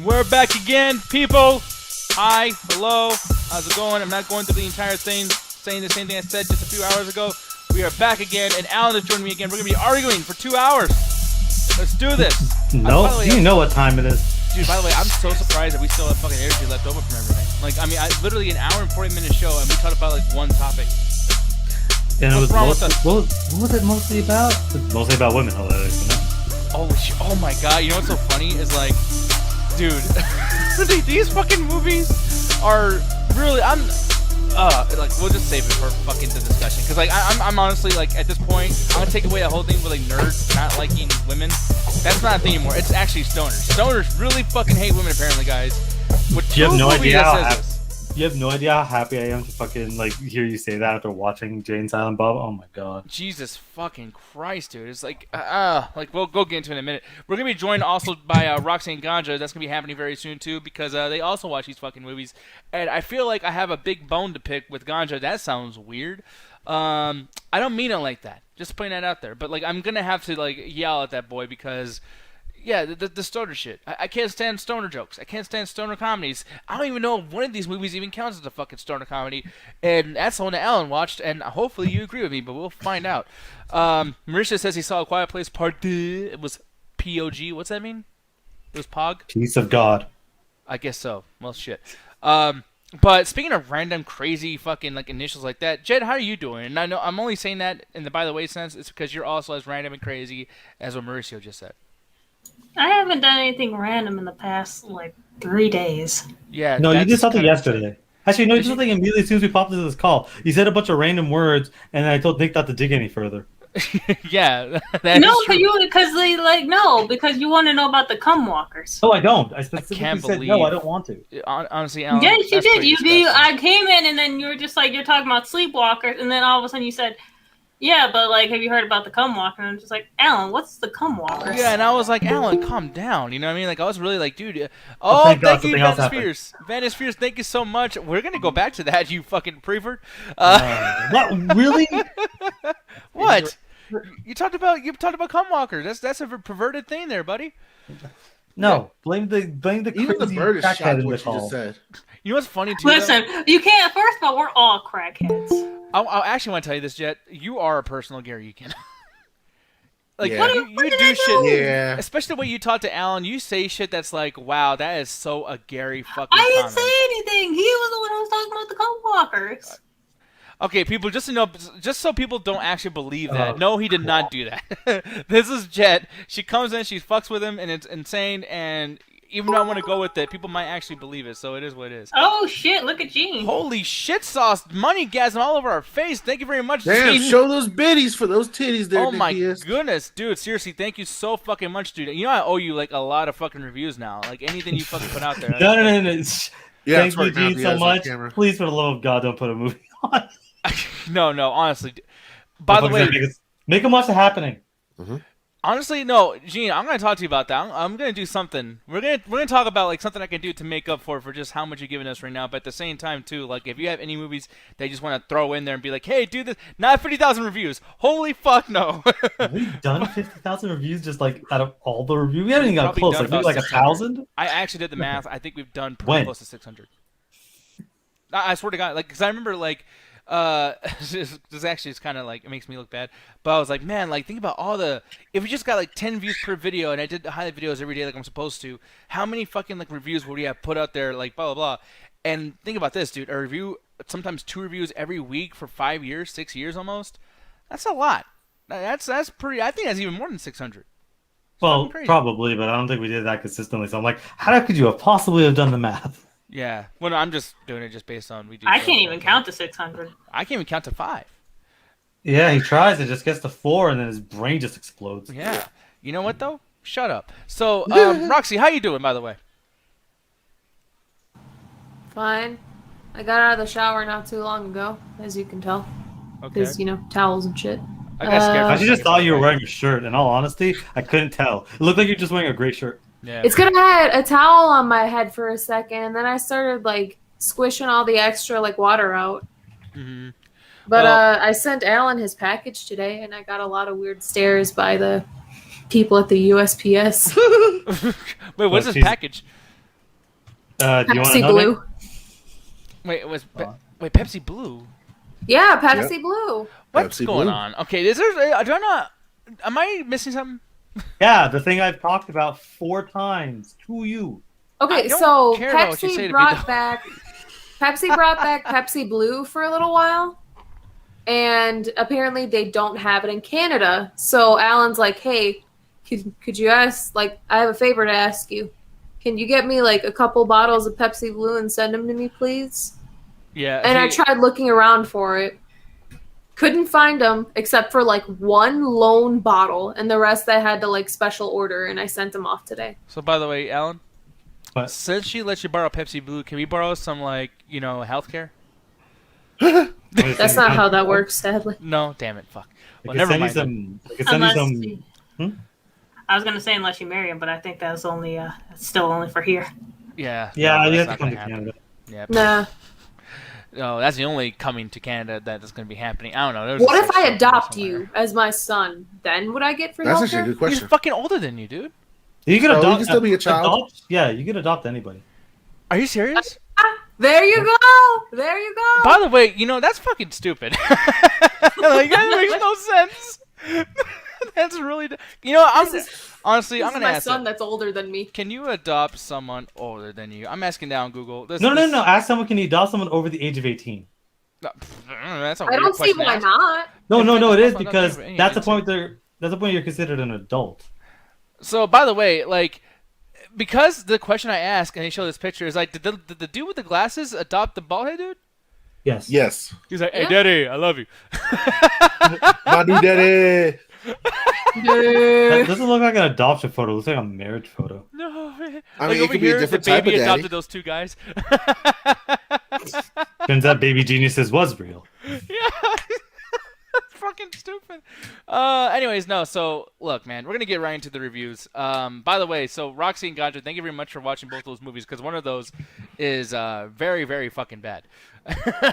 We're back again, people. Hi, hello, how's it going? I'm not going through the entire thing, saying the same thing I said just a few hours ago. We are back again, and Alan is joining me again. We're going to be arguing for 2 hours. Let's do this. No, you know what time it is. Dude, by the way, I'm so surprised that we still have fucking energy left over from everything. Like, I mean, literally an hour and 40-minute show, and we talked about, like, one topic. And What's wrong with us? What was it mostly about? It's mostly about women, hilarious, you know? Oh my god, you know what's so funny is, like, dude, these fucking movies are really, like, we'll just save it for fucking the discussion, because, like, I'm honestly, like, at this point, I'm gonna take away the whole thing with, like, nerds not liking women. That's not a thing anymore. It's actually stoners. Stoners really fucking hate women, apparently, guys. You have no idea how happy I am to fucking, like, hear you say that after watching Jay and Silent Bob. Oh my god. Jesus fucking Christ, dude. It's like, we'll go get into it in a minute. We're gonna be joined also by Roxy and Ganja. That's gonna be happening very soon too, because they also watch these fucking movies. And I feel like I have a big bone to pick with Ganja. That sounds weird. I don't mean it like that. Just putting that out there. But, like, I'm gonna have to, like, yell at that boy because, yeah, the stoner shit. I can't stand stoner jokes. I can't stand stoner comedies. I don't even know if one of these movies even counts as a fucking stoner comedy. And that's the one that Alan watched, and hopefully you agree with me, but we'll find out. Marisha says he saw A Quiet Place Part 2. It was POG. What's that mean? It was POG? Peace of God. I guess so. Well, shit. But speaking of random, crazy fucking, like, initials like that, Jed, how are you doing? And I know I'm only saying that in the by the way sense. It's because you're also as random and crazy as what Mauricio just said. I haven't done anything random in the past, like, 3 days. Yeah. No, you did something yesterday. Actually, no, you did something immediately as soon as we popped into this call. You said a bunch of random words, and I told Nick not to dig any further. Yeah. No, because you want to know about the cum walkers. No, I don't. I specifically said no, I don't want to. Honestly, Alan, yes, you did. I came in, and then you were just like, you're talking about sleepwalkers, and then all of a sudden you said, yeah, but, like, have you heard about the cum walker? And I'm just like, Alan, what's the cum walker? Yeah, and I was like, Alan, calm down. You know what I mean? Like, I was really like, dude. Thank you, Vanessa Spears. Vanessa Spears, thank you so much. We're gonna go back to that, you fucking prevert. What? Really? What? You talked about cum walkers. That's a perverted thing, there, buddy. No, blame the even the bird is shocked what you call. just said. You know what's funny too? Listen, you can't. First of all, we're all crackheads. I actually want to tell you this, Jet. You are a personal Gary Eukin. Like, Yeah. you do shit. Yeah. Especially the way you talk to Alan. You say shit that's like, wow, that is so a Gary fucking I didn't comment. say anything. He was the one who was talking about the cum walkers. Okay, people, just so people don't actually believe that. No, he did not do that. This is Jet. She comes in, she fucks with him, and it's insane. And even though I want to go with it, people might actually believe it. So it is what it is. Oh shit! Look at Gene. Holy shit sauce! Money gasm all over our face. Thank you very much, Damn, Gene. show those biddies for those titties there. Oh my Nikias. goodness, dude! Seriously, thank you so fucking much, dude. You know I owe you like a lot of fucking reviews now. Like anything you fucking put out there. No. Yeah, Thank you, Gene, so much. Please, for the love of God, don't put a movie on. No, honestly. By the way, make them watch The Happening. Mm-hmm. Honestly, no, Gene, I'm gonna talk to you about that. I'm gonna do something. We're gonna talk about like something I can do to make up for just how much you're giving us right now. But at the same time, too, like if you have any movies that you just want to throw in there and be like, hey, do this, not 50,000 reviews. Holy fuck, no. Have we done 50,000 reviews just like out of all the reviews? We haven't even got close. Like maybe like 1,000. I actually did the math. I think we've done pretty close to 600. I swear to God, like, because I remember like. This actually is kind of like, it makes me look bad, but I was like, man, like, think about all the, if we just got like 10 views per video and I did the highlight videos every day like I'm supposed to, how many fucking like reviews would we have put out there, like blah blah blah. And think about this, dude, a review, sometimes 2 reviews every week for 5 years, 6 years almost. That's a lot. That's pretty, I think that's even more than 600. Well, probably, but I don't think we did that consistently. So I'm like, how could you have possibly have done the math? Yeah, well, no, I'm just doing it just based on I can't even count to 600. I can't even count to 5. Yeah, he tries. It just gets to 4, and then his brain just explodes. Yeah, you know what though? Shut up. So, Roxy, how you doing, by the way? Fine. I got out of the shower not too long ago, as you can tell. Okay. Because towels and shit. I got scared. I just thought you were wearing a shirt. In all honesty, I couldn't tell. It looked like you're just wearing a gray shirt. Yeah. It's because I had a towel on my head for a second, and then I started like squishing all the extra like water out. Mm-hmm. But I sent Alan his package today, and I got a lot of weird stares by the people at the USPS. Wait, what's his package? Do you want to Pepsi know? Blue. Wait, Pepsi Blue? Yeah, Pepsi Blue. What's Pepsi going Blue. on? Okay, is there? Do I not? Am I missing something? Yeah, the thing I've talked about 4 times to you. I Okay, don't so care about what you say to Pepsi me, brought though. back Pepsi Blue for a little while, and apparently they don't have it in Canada. So Alan's like, "Hey, could you ask? Like, I have a favor to ask you. Can you get me like a couple bottles of Pepsi Blue and send them to me, please?" Yeah. And I tried looking around for it. Couldn't find them except for like one lone bottle, and the rest I had to like special order, and I sent them off today. So, by the way, Alan, What? since she lets you borrow Pepsi Blue, can we borrow some, like, healthcare? That's not how that works, sadly. No, damn it, fuck. I Well, can never send you mind. some. I can send you Unless some. I was gonna say unless you marry him, but I think that's only it's still only for here. Yeah. Yeah, no, you that's have to not come to gonna happen. Canada. Yeah. Nah. No, that's the only coming to Canada that's going to be happening. I don't know. There's What a if I show adopt somewhere. you as my son? Then would I get free That's actually a healthcare? good He's question. fucking older than you, dude. You can So adopt. you can still be a child? Adopt, yeah, you can adopt anybody. Are you serious? There you go. There you go. By the way, that's fucking stupid. Like, that makes no sense. That's really... honestly, I'm This going is to my ask son that. that's older than me. Can you adopt someone older than you? I'm asking now on Google. No. Ask someone, can you adopt someone over the age of 18? That's a I weird don't see question to why ask. not. No, it is That's because not that's the different. point. That's the point you're considered an adult. So, by the way, like, because the question I asked, and they show this picture, is like, did the dude with the glasses adopt the bald head dude? Yes. Yes. He's like, hey, Yeah. daddy, I love you. My new daddy. That doesn't look like an adoption photo. It looks like a marriage photo. No, man. I Like, mean, it over could be a here, different the type baby of daddy. adopted those two guys. Turns out Baby Geniuses was real. Yeah. That's fucking stupid. Anyways, no, so look, man, we're gonna get right into the reviews. By the way, so Roxy and Ganja, thank you very much for watching both those movies, because one of those is very, very fucking bad.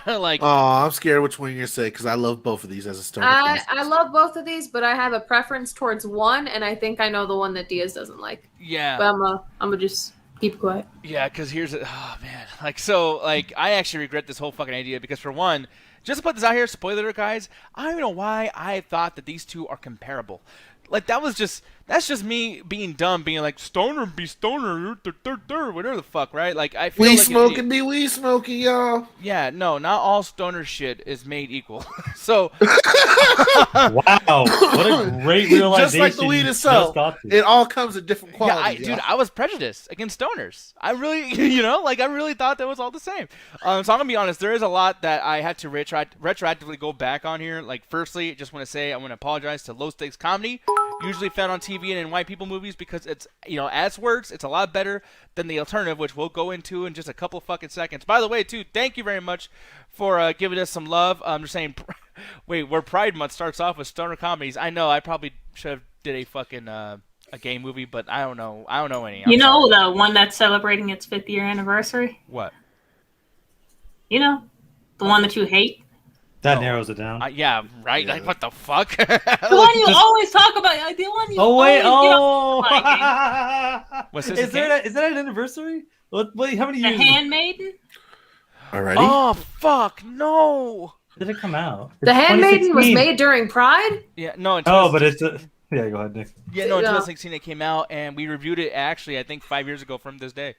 Like, Oh, I'm scared which one you're gonna say because I love both of these as a stoner. I love both of these, but I have a preference towards one, and I think I know the one that Diaz doesn't like. yeah. But I'm gonna just keep quiet. Yeah, because oh man, I actually regret this whole fucking idea, because for one, just to put this out here, spoiler alert, guys, I don't even know why I thought that these two are comparable. Like, that's just me being dumb, being like, stoner be stoner, whatever the fuck, right? Like, I feel We like an smoking, idiot. be we smoking, y'all. Yeah, no, not all stoner shit is made equal. So, Wow, what a great realization! Just like the weed you itself, just got to. it all comes in different yeah, qualities. dude, y'all. I was prejudiced against stoners. I really, I really thought that was all the same. So I'm gonna be honest. There is a lot that I had to retroactively go back on here. Like, firstly, just want to say I want to apologize to Low Stakes Comedy, usually found on TV and in white people movies, because it's, as works, it's a lot better than the alternative, which we'll go into in just a couple fucking seconds. By the way, too, thank you very much for giving us some love. I'm just saying, wait, where Pride Month starts off with stoner comedies. I know I probably should have did a fucking a gay movie, but I don't know any. You know sorry. the one that's celebrating its 5th year anniversary? What? You know? The one that you hate? That narrows it down. Yeah, right. Yeah. Like, what the fuck? The one you just- always talk about. Like, the one you Oh wait! always get Oh, What's this, is a game? that an anniversary? Wait, how many The years Handmaiden? Alrighty. Oh fuck! No. did it come out? The Handmaiden was 2016. made during Pride. Yeah, no. Oh, but it's yeah. Go ahead, Nick. Yeah, no. In Yeah. 2016 it came out, and we reviewed it actually, I think 5 years ago from this day.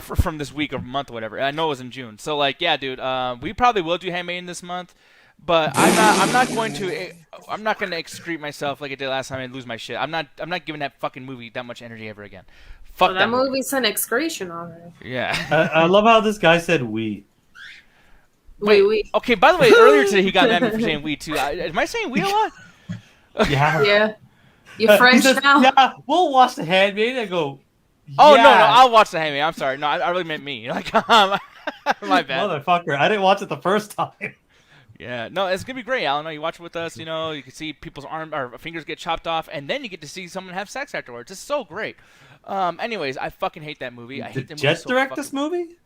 From this week or month or whatever. I know it was in June. So, like, yeah, dude. We probably will do Handmaiden this month, but I'm not going to excrete myself like I did last time and lose my shit. I'm not giving that fucking movie that much energy ever again. Fuck Oh, that that movie. movie's an excretion already. Yeah. I love how this guy said we. Wait. Okay. By the way, earlier today he got mad at me for saying we too. Am I saying we a lot? Yeah. Yeah. You He French says, now? Yeah, we'll watch the Handmaid. I go. Oh yeah. no, I'll watch the Handmaid. I'm sorry. No, I really meant me. Like, my bad. Motherfucker! I didn't watch it the first time. Yeah, no, it's gonna be great, Alan. You watch it with us. You can see people's fingers get chopped off, and then you get to see someone have sex afterwards. It's so great. Anyways, I fucking hate that movie. I hate Did that movie Jet so direct fucking... this movie?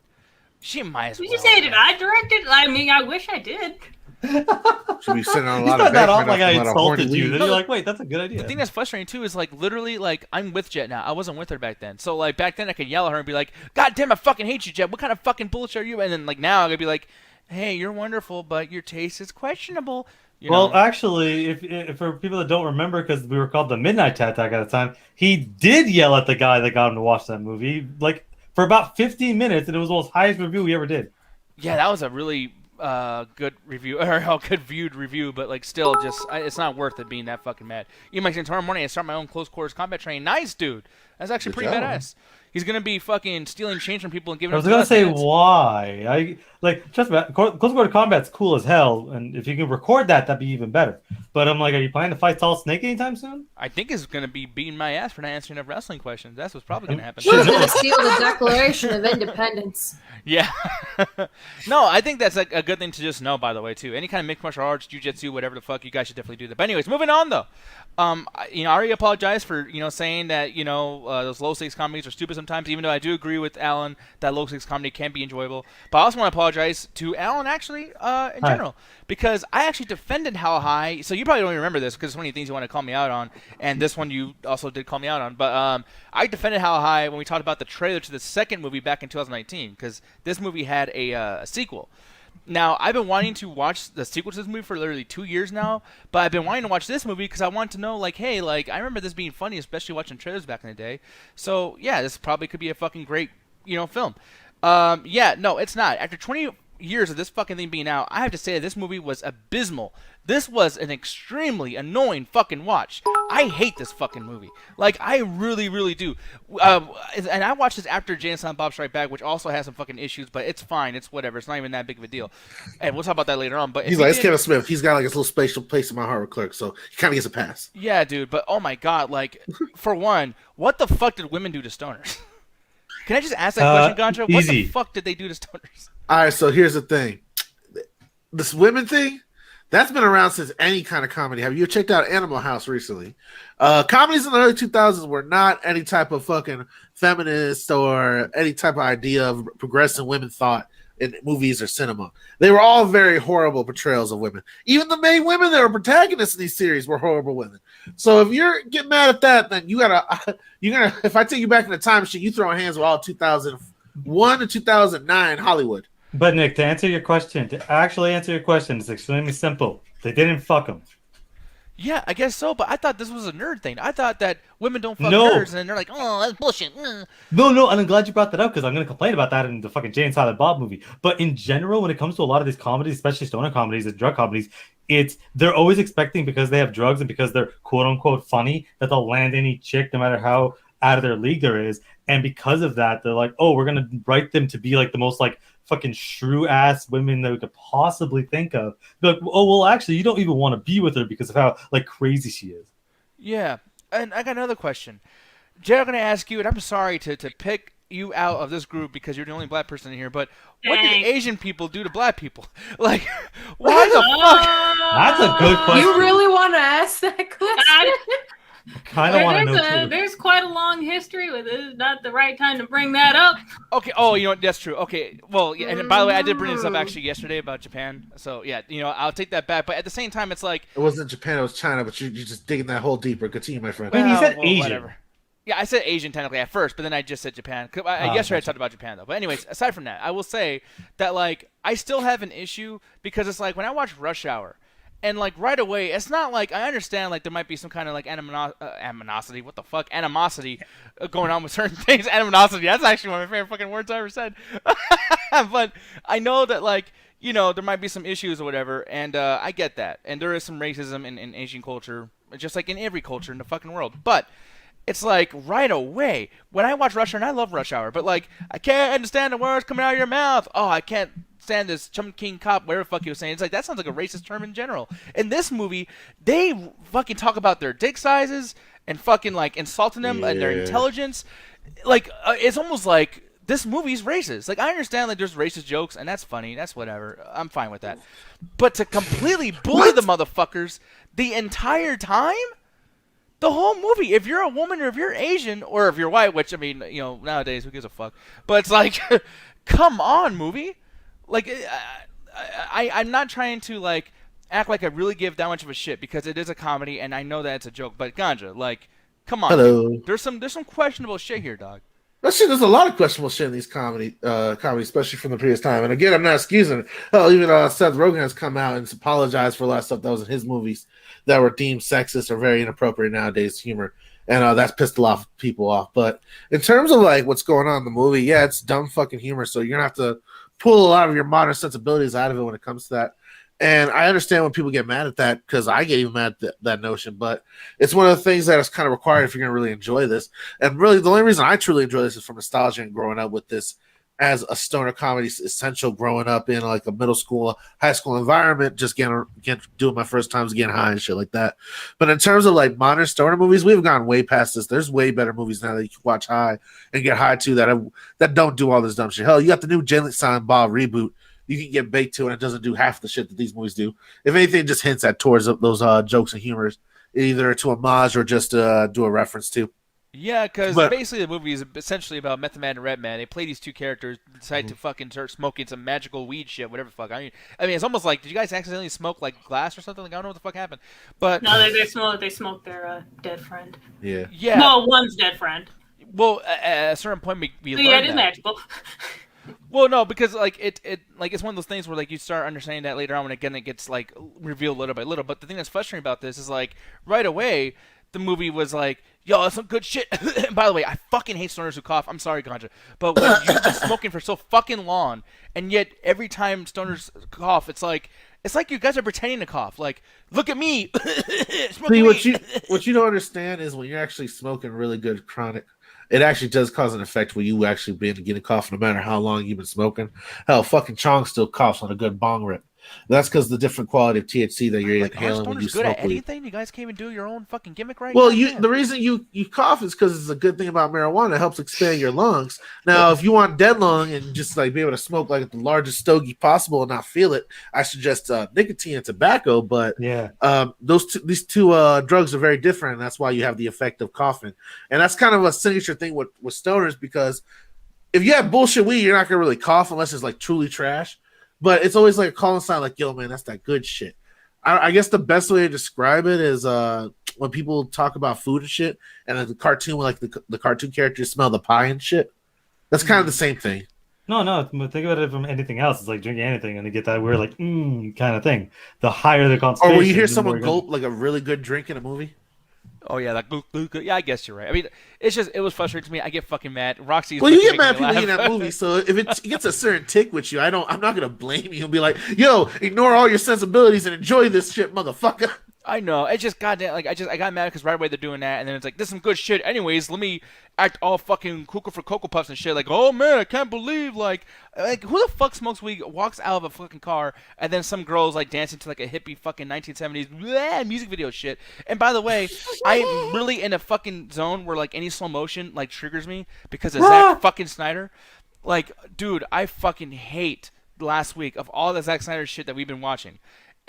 She might as well. Did you say, did I direct it? I mean, I wish I did. Should be sitting on a You lot of started that off Beckman like I after a lot of horny insulted you. weed. Then you're like, wait, that's a good idea. The thing that's frustrating too is like literally like I'm with Jet now. I wasn't with her back then. So like back then I could yell at her and be like, God damn, I fucking hate you, Jet. What kind of fucking bullshit are you? And then like now I could be like, hey, you're wonderful, but your taste is questionable. You Well, know? actually, if for people that don't remember, because we were called the Midnight Tat at the time, he did yell at the guy that got him to watch that movie, like for about 15 minutes, and it was the most highest review we ever did. Yeah, that was a really good review, or a good viewed review, but like still, just it's not worth it being that fucking mad. You might say tomorrow morning I start my own close quarters combat training. Nice, dude. That's actually Good pretty job. badass. He's gonna be fucking stealing change from people and giving. I was them gonna say minutes. why. I like just about close quarter combat's cool as hell, and if you can record that, that'd be even better. But I'm like, are you planning to fight Tall Snake anytime soon? I think is gonna be beating my ass for not answering enough wrestling questions. That's what's probably gonna happen. Shit. He's gonna steal the Declaration of Independence. Yeah. No, I think that's like a good thing to just know, by the way, too. Any kind of mixed martial arts, jiu-jitsu, whatever the fuck, you guys should definitely do that. But anyways, moving on, though. I already apologize for, saying that, those low-stakes comedies are stupid sometimes, even though I do agree with Alan that low-stakes comedy can be enjoyable. But I also want to apologize to Alan, actually, in general. Because I actually defended How High. So you probably don't even remember this because it's one of the things you want to call me out on. And this one you also did call me out on. But I defended How High when we talked about the trailer to the second movie back in 2019. Because this movie had a sequel. Now, I've been wanting to watch the sequel to this movie for literally 2 years now. But I've been wanting to watch this movie because I want to know, like, hey, like, I remember this being funny, especially watching trailers back in the day. So, yeah, this probably could be a fucking great, film. Yeah, no, it's not. After 20 years of this fucking thing being out, I have to say that this movie was abysmal. This was an extremely annoying fucking watch. I hate this fucking movie. Like, I really, really do. And I watched this after Jay and Silent Bob Strike Back, which also has some fucking issues, but it's fine. It's whatever. It's not even that big of a deal. And we'll talk about that later on. But He's like, it's Kevin Smith. He's got like his little spatial place in my heart with Clerk, so he kind of gets a pass. Yeah, dude. But oh my god, like, for one, what the fuck did women do to stoners? Can I just ask that question, Gandra? What easy. the fuck did they do to stoners? All right, so here's the thing. This women thing, that's been around since any kind of comedy. Have you checked out Animal House recently? Comedies in the early 2000s were not any type of fucking feminist or any type of idea of progressive women thought in movies or cinema. They were all very horrible portrayals of women. Even the main women that were protagonists in these series were horrible women. So if you're getting mad at that, then you're gonna if I take you back in the time machine, you throwing hands with all 2001 to 2009 Hollywood. But Nick, to answer your question, it's extremely simple. They didn't fuck them. Yeah, I guess so, but I thought this was a nerd thing. I thought that women don't fuck No. nerds, and they're like, oh, that's bullshit. No, and I'm glad you brought that up because I'm going to complain about that in the fucking Jay and Silent Bob movie. But in general, when it comes to a lot of these comedies, especially stoner comedies and drug comedies, they're always expecting because they have drugs and because they're quote unquote funny that they'll land any chick no matter how out of their league there is. And because of that, they're like, oh, we're going to write them to be like the most like fucking shrew ass women that we could possibly think of. Be like, oh, well, actually, you don't even want to be with her because of how like crazy she is. Yeah, and I got another question. Jay, I'm going to ask you, and I'm sorry to pick you out of this group because you're the only black person in here, but what did Asian people do to black people? Like, why the fuck? That's a good question. You really want to ask that question? Kind of want to know too. There's quite a long history with it. It's not the right time to bring that up. Okay. Oh, you know what? That's true. Okay. Well, yeah, and by the way, I did bring this up actually yesterday about Japan. So yeah, I'll take that back. But at the same time, it's like It wasn't Japan, it was China, but you're just digging that hole deeper. Continue, my friend. Wait, he said Asian. Whatever. Yeah, I said Asian technically at first, but then I just said Japan. Yesterday I talked about Japan though. But anyways, aside from that, I will say that like I still have an issue because it's like when I watch Rush Hour. And, like, right away, it's not like, I understand, like, there might be some kind of, like, animosity, what the fuck, animosity going on with certain things. Animosity, that's actually one of my favorite fucking words I ever said. But I know that, like, there might be some issues or whatever, and I get that. And there is some racism in Asian culture, just like in every culture in the fucking world. But it's like, right away, when I watch Rush Hour, and I love Rush Hour, but, like, I can't understand the words coming out of your mouth. Oh, I can't stand this Chum King Cop, whatever the fuck he was saying. It's like, that sounds like a racist term in general. In this movie, they fucking talk about their dick sizes and fucking, like, insulting them and their intelligence. Like, it's almost like this movie's racist. Like, I understand, like, there's racist jokes, and that's funny. That's whatever. I'm fine with that. But to completely bully the motherfuckers the entire time? The whole movie, if you're a woman or if you're Asian or if you're white, which, I mean, nowadays, who gives a fuck? But it's like, come on, movie. Like, I'm not trying to like act like I really give that much of a shit because it is a comedy and I know that it's a joke. But Ganja, like, come on, Hello. dude. There's some questionable shit here, dog. That shit, there's a lot of questionable shit in these comedy, especially from the previous time. And again, I'm not excusing it. Hell, even Seth Rogen has come out and apologized for a lot of stuff that was in his movies that were deemed sexist or very inappropriate nowadays humor. And that's pissed a lot of people off. But in terms of like what's going on in the movie, yeah, it's dumb fucking humor. So you're gonna have to pull a lot of your modern sensibilities out of it when it comes to that. And I understand when people get mad at that because I get even mad at that notion, but it's one of the things that is kind of required if you're going to really enjoy this. And really, the only reason I truly enjoy this is from nostalgia and growing up with this as a stoner comedy essential, growing up in like a middle school, high school environment, just doing my first times getting high and shit like that. But in terms of like modern stoner movies, we've gone way past this. There's way better movies now that you can watch high and get high to that don't do all this dumb shit. Hell, you got the new Jay and Silent Bob reboot. You can get baked to, and it doesn't do half the shit that these movies do. If anything, it just hints at towards those jokes and humors, either to homage or just do a reference to. Yeah, because basically the movie is essentially about Method Man and Redman. They play these two characters, decide to fucking start smoking some magical weed shit, whatever the fuck. I mean, it's almost like, did you guys accidentally smoke like glass or something? Like, I don't know what the fuck happened. But No, they smoked their dead friend. Yeah. No, one's dead friend. Well, at a certain point, we So learned yeah, it is that. magical. Well, no, because like it like it's one of those things where like you start understanding that later on when again it gets like revealed little by little. But the thing that's frustrating about this is like right away the movie was like, yo, that's some good shit. And by the way, I fucking hate stoners who cough. I'm sorry, Ganja, but when you've been smoking for so fucking long, and yet every time stoners cough, it's like you guys are pretending to cough. Like, look at me. See, what you don't understand is when you're actually smoking really good chronic, it actually does cause an effect where you actually begin to cough no matter how long you've been smoking. Hell, fucking Chong still coughs on a good bong rip. That's because the different quality of THC that you're inhaling when you good smoke at weed. anything? You guys can't even do your own fucking gimmick right Well, now? the reason you cough is because it's a good thing about marijuana. It helps expand your lungs. Now, if you want dead lung and just like be able to smoke like the largest stogie possible and not feel it, I suggest nicotine and tobacco. But Yeah. these two drugs are very different, and that's why you have the effect of coughing. And that's kind of a signature thing with stoners, because if you have bullshit weed, you're not gonna really cough unless it's like truly trash. But it's always like a calling sign, like, yo, man, that's that good shit. I guess the best way to describe it is when people talk about food and shit, and the cartoon, like the cartoon characters smell the pie and shit. That's kind of the same thing. No, think about it from anything else. It's like drinking anything and you get that weird, like, kind of thing. The higher the concentration. Or when you hear the someone more gulp like a really good drink in a movie. Oh yeah, like yeah, I guess you're right. I mean, it was frustrating to me. I get fucking mad. Roxy. Well, you get mad at people in that movie, so if it gets a certain tick with you, I'm not gonna blame you and be like, yo, ignore all your sensibilities and enjoy this shit, motherfucker. I know. It's just goddamn. Like I got mad because right away they're doing that, and then it's like, this is some good shit. Anyways, let me act all fucking cuckoo for Cocoa Puffs and shit. Like, oh man, I can't believe like who the fuck smokes weed, walks out of a fucking car, and then some girls like dancing to like a hippie fucking 1970s music video shit. And by the way, I am really in a fucking zone where like any slow motion like triggers me because of Zack fucking Snyder. Like, dude, I fucking hate last week of all the Zack Snyder shit that we've been watching.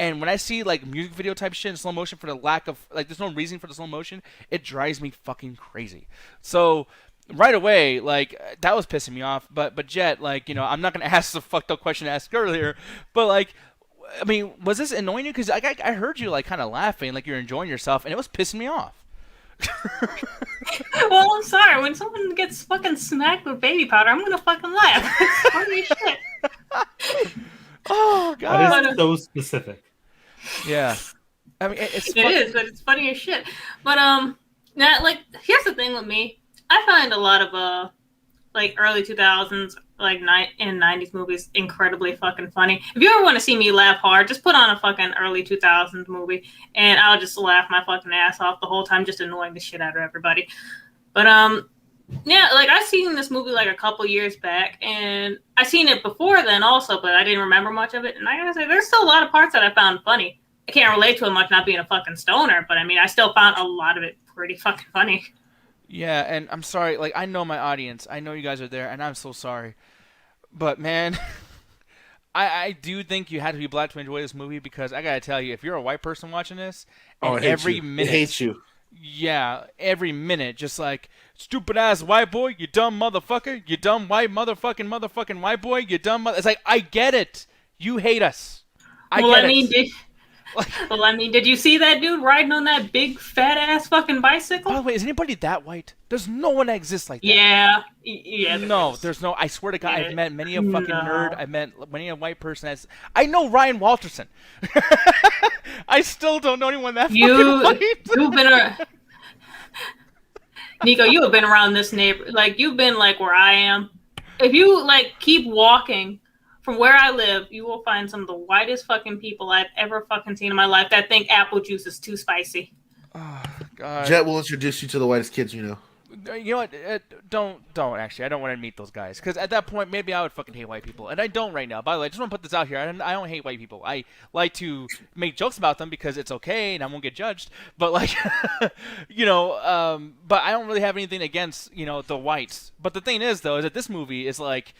And when I see like music video type shit in slow motion for the lack of like, there's no reason for the slow motion, it drives me fucking crazy. So right away, like that was pissing me off. But Jet, like, you know, I'm not gonna ask the fucked up question I asked earlier, but like, I mean, was this annoying you? Because I heard you like kind of laughing, like you're enjoying yourself, and it was pissing me off. Well, I'm sorry. When someone gets fucking smacked with baby powder, I'm gonna fucking laugh. It's funny as shit. Oh god, that is so specific. Yeah, I mean it is, but it's funny as shit. But now like here's the thing with me. I find a lot of like early 2000s like and 90s movies incredibly fucking funny. If you ever want to see me laugh hard, just put on a fucking early 2000s movie, and I'll just laugh my fucking ass off the whole time, just annoying the shit out of everybody. But yeah, like I seen this movie like a couple years back, and I seen it before then also, but I didn't remember much of it. And I gotta say, there's still a lot of parts that I found funny. I can't relate to it much, not being a fucking stoner, but I mean, I still found a lot of it pretty fucking funny. Yeah, and I'm sorry, like I know my audience, I know you guys are there, and I'm so sorry, but man, I do think you had to be black to enjoy this movie, because I gotta tell you, if you're a white person watching this, and every minute, it hates you. Yeah, every minute, just like, stupid ass white boy, you dumb motherfucker, you dumb white motherfucking white boy, you dumb it's like, I get it. You hate us. Well, get I mean, it. did you see that dude riding on that big fat ass fucking bicycle? By the way, is anybody that white? There's no one that exists like that. Yeah. No, is. there's no. I swear to God, Yeah. I've met many a fucking No. nerd. I've met many a white person. I know Ryan Walterson. I still don't know anyone that fucking white. You've been Nico, you have been around this neighborhood. Like, you've been like where I am. If you like keep walking from where I live, you will find some of the whitest fucking people I've ever fucking seen in my life that think apple juice is too spicy. Oh, God. Jet will introduce you to the whitest kids you know. You know what? Don't actually. I don't want to meet those guys because at that point maybe I would fucking hate white people, and I don't right now. By the way, I just want to put this out here. I don't hate white people. I like to make jokes about them because it's okay and I won't get judged. But like, but I don't really have anything against the whites. But the thing is though, is that this movie is like,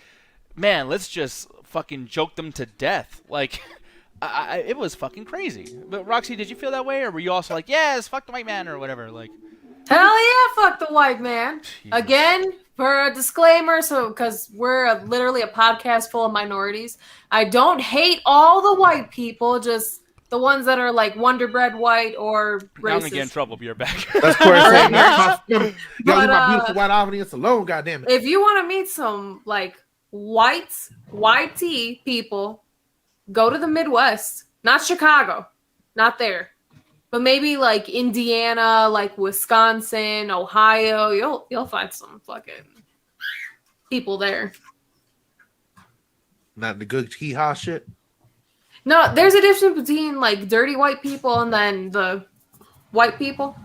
man, let's just fucking joke them to death. Like, it was fucking crazy. But Roxy, did you feel that way, or were you also like, yes, fuck the white man or whatever? Like. Hell yeah, fuck the white man. Jesus. Again, for a disclaimer, so because we're literally a podcast full of minorities, I don't hate all the white people, just the ones that are like Wonder Bread white or racist. Now I'm gonna get in trouble. Be right back. That's Corey saying, "Y'all leave But, my beautiful white audience alone, goddamn it." If you want to meet some like YT people, go to the Midwest, not Chicago, not there. But maybe like Indiana, like Wisconsin, Ohio, you'll find some fucking people there. Not the good hee-haw shit. No, there's a difference between like dirty white people and then the white people.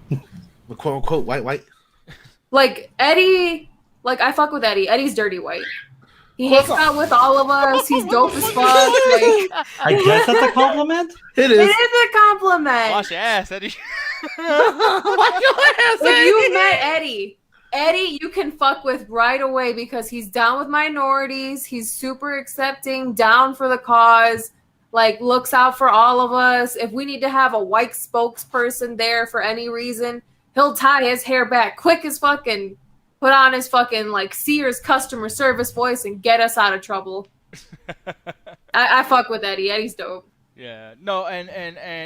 The quote-unquote white. Like Eddie, like I fuck with Eddie. Eddie's dirty white. He hangs out with all of us. He's dope as fuck. Like, I guess that's a compliment. It it is. is a compliment. Wash your ass, Eddie. If you met Eddie, you can fuck with right away because he's down with minorities. He's super accepting, down for the cause, like looks out for all of us. If we need to have a white spokesperson there for any reason, he'll tie his hair back quick as fucking, put on his fucking like Sears customer service voice and get us out of trouble. I fuck with Eddie. Eddie's dope. Yeah, no, and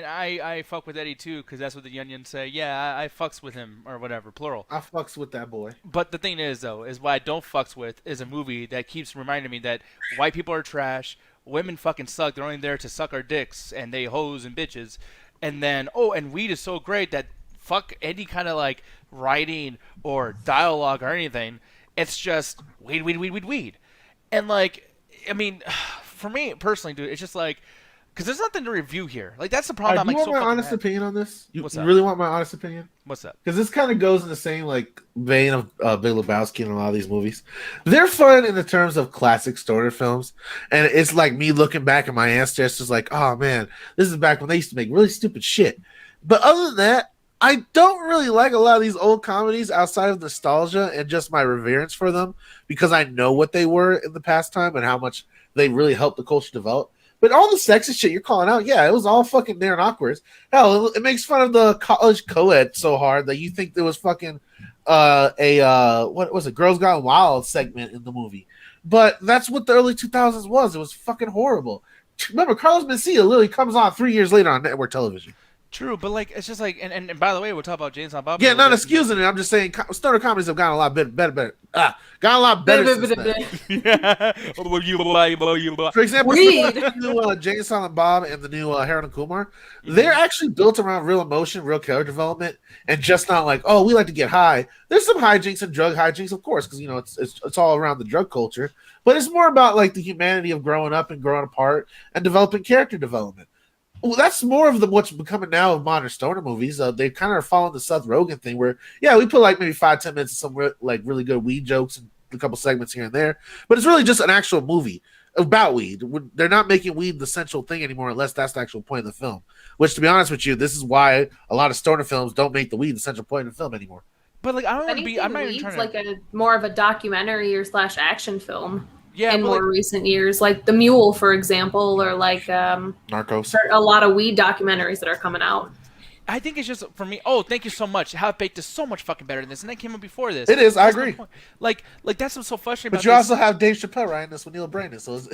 I fuck with Eddie too, because that's what the Onions say. Yeah, I fucks with him, or whatever, plural. I fucks with that boy. But the thing is, though, is what I don't fucks with is a movie that keeps reminding me that white people are trash, women fucking suck, they're only there to suck our dicks, and they hoes and bitches. And then, and weed is so great that fuck any kind of, like, writing or dialogue or anything. It's just weed. And, like, I mean, for me, personally, dude, it's just like, because there's nothing to review here. Like, that's the problem. I'm You like, want so my fucking honest mad. opinion on this? You What's that? really want my honest opinion? What's up? Because this kind of goes in the same like vein of Big Lebowski and a lot of these movies. They're fun in the terms of classic stoner films, and it's like me looking back at my ancestors, like, oh man, this is back when they used to make really stupid shit. But other than that, I don't really like a lot of these old comedies outside of nostalgia and just my reverence for them because I know what they were in the past time and how much they really helped the culture develop. But all the sexist shit you're calling out, yeah, it was all fucking there and awkward. Hell, it makes fun of the college co-ed so hard that you think there was fucking what was it, Girls Gone Wild segment in the movie. But that's what the early 2000s was. It was fucking horrible. Remember, Carlos Mencia literally comes on 3 years later on network television. True, but like it's just like, and by the way, we'll talk about James on Bob. Yeah, not excusing it. I'm just saying, stoner comedies have gotten a lot better. Got a lot better since then. For example, Weed. the new Jay and Silent Bob and the new Harold and Kumar, they're actually built around real emotion, real character development, and just not like, oh, we like to get high. There's some hijinks and drug hijinks, of course, because it's all around the drug culture. But it's more about like the humanity of growing up and growing apart and developing character development. Well, that's more of what's becoming now of modern stoner movies. They kind of are following the Seth Rogen thing, where we put like maybe 5-10 minutes of some really good weed jokes and a couple segments here and there, but it's really just an actual movie about weed. They're not making weed the central thing anymore, unless that's the actual point of the film. Which, to be honest with you, this is why a lot of stoner films don't make the weed the central point of the film anymore. But like, I don't want to be. I'm not even Weed's trying to. like a more of a documentary or / action film. Yeah, in but more like, recent years, like The Mule, for example, or like Narcos. a lot of weed documentaries that are coming out. I think it's just for me. Oh, thank you so much. Half Baked is so much fucking better than this, and that came out before this. It is. I That's my agree. point. Like that's what's so frustrating. But about you this. also have Dave Chappelle writing this with Neil Brennan, so it's,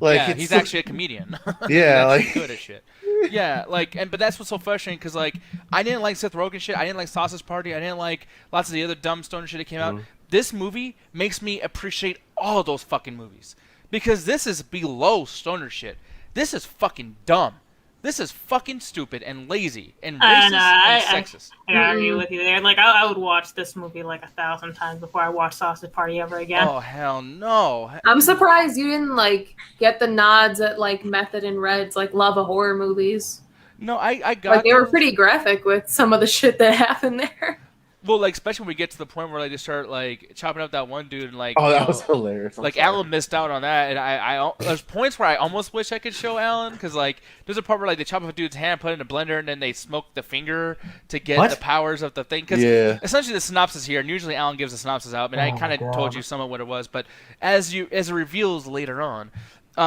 like Yeah, it's he's actually a comedian. Yeah, He's like good at shit. Yeah, like, but that's what's so frustrating because like I didn't like Seth Rogen shit. I didn't like Sausage Party. I didn't like lots of the other dumb stoner shit that came out. This movie makes me appreciate all of those fucking movies because this is below stoner shit. This is fucking dumb. This is fucking stupid and lazy and racist and sexist. I argue with you there. Like, I would watch this movie like 1,000 times before I watch Sausage Party ever again. Oh hell no! I'm surprised you didn't like get the nods at like Method and Red's like love of horror movies. No, I got Like they were those. pretty graphic with some of the shit that happened there. Well, like especially when we get to the point where like they start like chopping up that one dude and like oh, you that know, was hilarious. I'm like sorry. Alan missed out on that, and I there's points where I almost wish I could show Alan because like there's a part where like they chop off a dude's hand, put it in a blender, and then they smoke the finger to get What? the powers of the thing. Because Yeah. essentially the synopsis here, and usually Alan gives the synopsis out, and I Oh, kind of God. told you some of what it was, but as it reveals later on.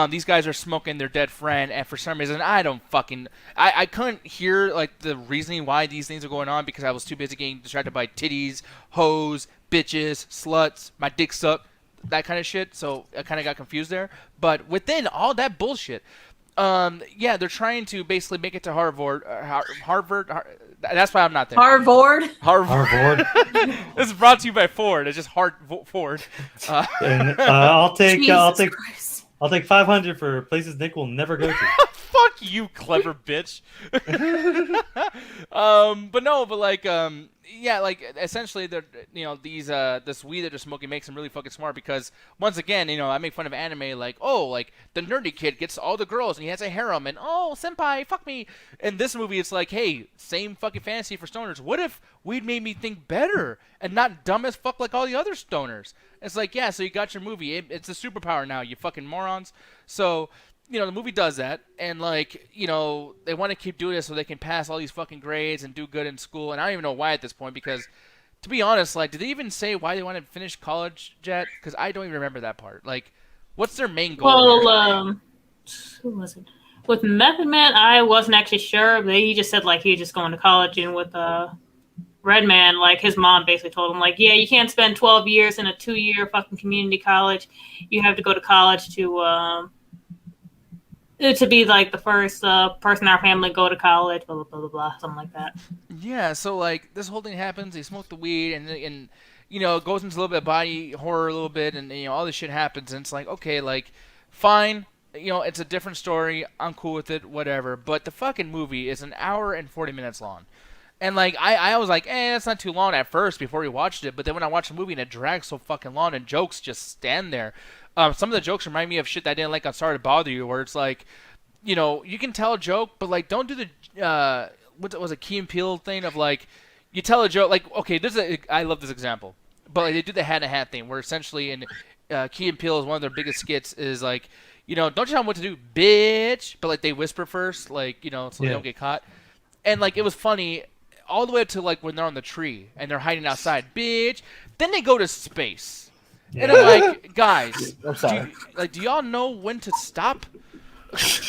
These guys are smoking their dead friend, and for some reason, I couldn't hear like the reasoning why these things are going on because I was too busy getting distracted by titties, hoes, bitches, sluts, my dick sucked, that kind of shit. So I kind of got confused there. But within all that bullshit, yeah, they're trying to basically make it to Harvard. That's why I'm not there. Harvard. Harvard. This is brought to you by Ford. It's just Ford. And, I'll take Jesus Christ. I'll take 500 for places Nick will never go to. Fuck you, clever bitch. Yeah, like essentially, they're this weed that they're smoking makes them really fucking smart because once again, I make fun of anime like like the nerdy kid gets all the girls and he has a harem and senpai, fuck me. In this movie, it's like, hey, same fucking fantasy for stoners. What if weed made me think better and not dumb as fuck like all the other stoners? It's like, yeah, so you got your movie. It's a superpower now, you fucking morons. So, the movie does that, and, like, they want to keep doing this so they can pass all these fucking grades and do good in school, and I don't even know why at this point, because, to be honest, like, did they even say why they want to finish college yet? Because I don't even remember that part. Like, what's their main goal? Well, who was it? With Method Man, I wasn't actually sure, but he just said, like, he was just going to college, and with, Redman, like, his mom basically told him, like, yeah, you can't spend 12 years in a 2-year fucking community college. You have to go to college to be, like, the first person in our family to go to college, blah, blah, blah, blah, blah, something like that. Yeah, so, like, this whole thing happens, they smoke the weed, and it goes into a little bit of body horror a little bit, and, all this shit happens, and it's like, okay, like, fine, it's a different story, I'm cool with it, whatever, but the fucking movie is an hour and 40 minutes long. And, like, I was like, that's not too long at first before we watched it. But then when I watched the movie and it drags so fucking long and jokes just stand there. Some of the jokes remind me of shit that I didn't like on Sorry to Bother You, where it's like, you can tell a joke, but, like, don't do the, what was it, Key and Peele thing of, like, you tell a joke, like, okay, I love this example. But, like, they do the hat in a hat thing, where essentially in Key and Peele is one of their biggest skits is, like, don't you tell them what to do, bitch. But, like, they whisper first, like, so they don't get caught. And, like, it was funny all the way up to, like, when they're on the tree and they're hiding outside, bitch. Then they go to space. And I'm like, guys, I'm sorry. do y'all know when to stop?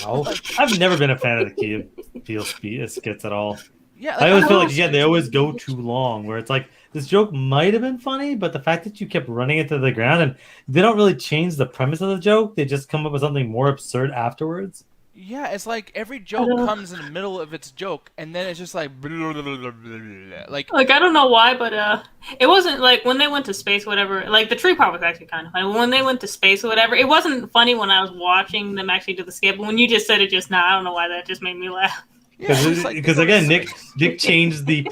No. I've never been a fan of the Key and Peele skits at all. Yeah, I always feel like, don't- again, they always go too long, where it's like, this joke might have been funny, but the fact that you kept running it to the ground, and they don't really change the premise of the joke, they just come up with something more absurd afterwards. Yeah, it's like every joke comes in the middle of its joke, and then it's just like, blah, blah, blah, blah, blah. Like, Like, I don't know why, but it wasn't, like, when they went to space or whatever, like, the tree part was actually kind of funny. When they went to space or whatever, it wasn't funny when I was watching them actually do the skit, but when you just said it just now, I don't know why that just made me laugh. yeah, it's like, Because again, Nick changed the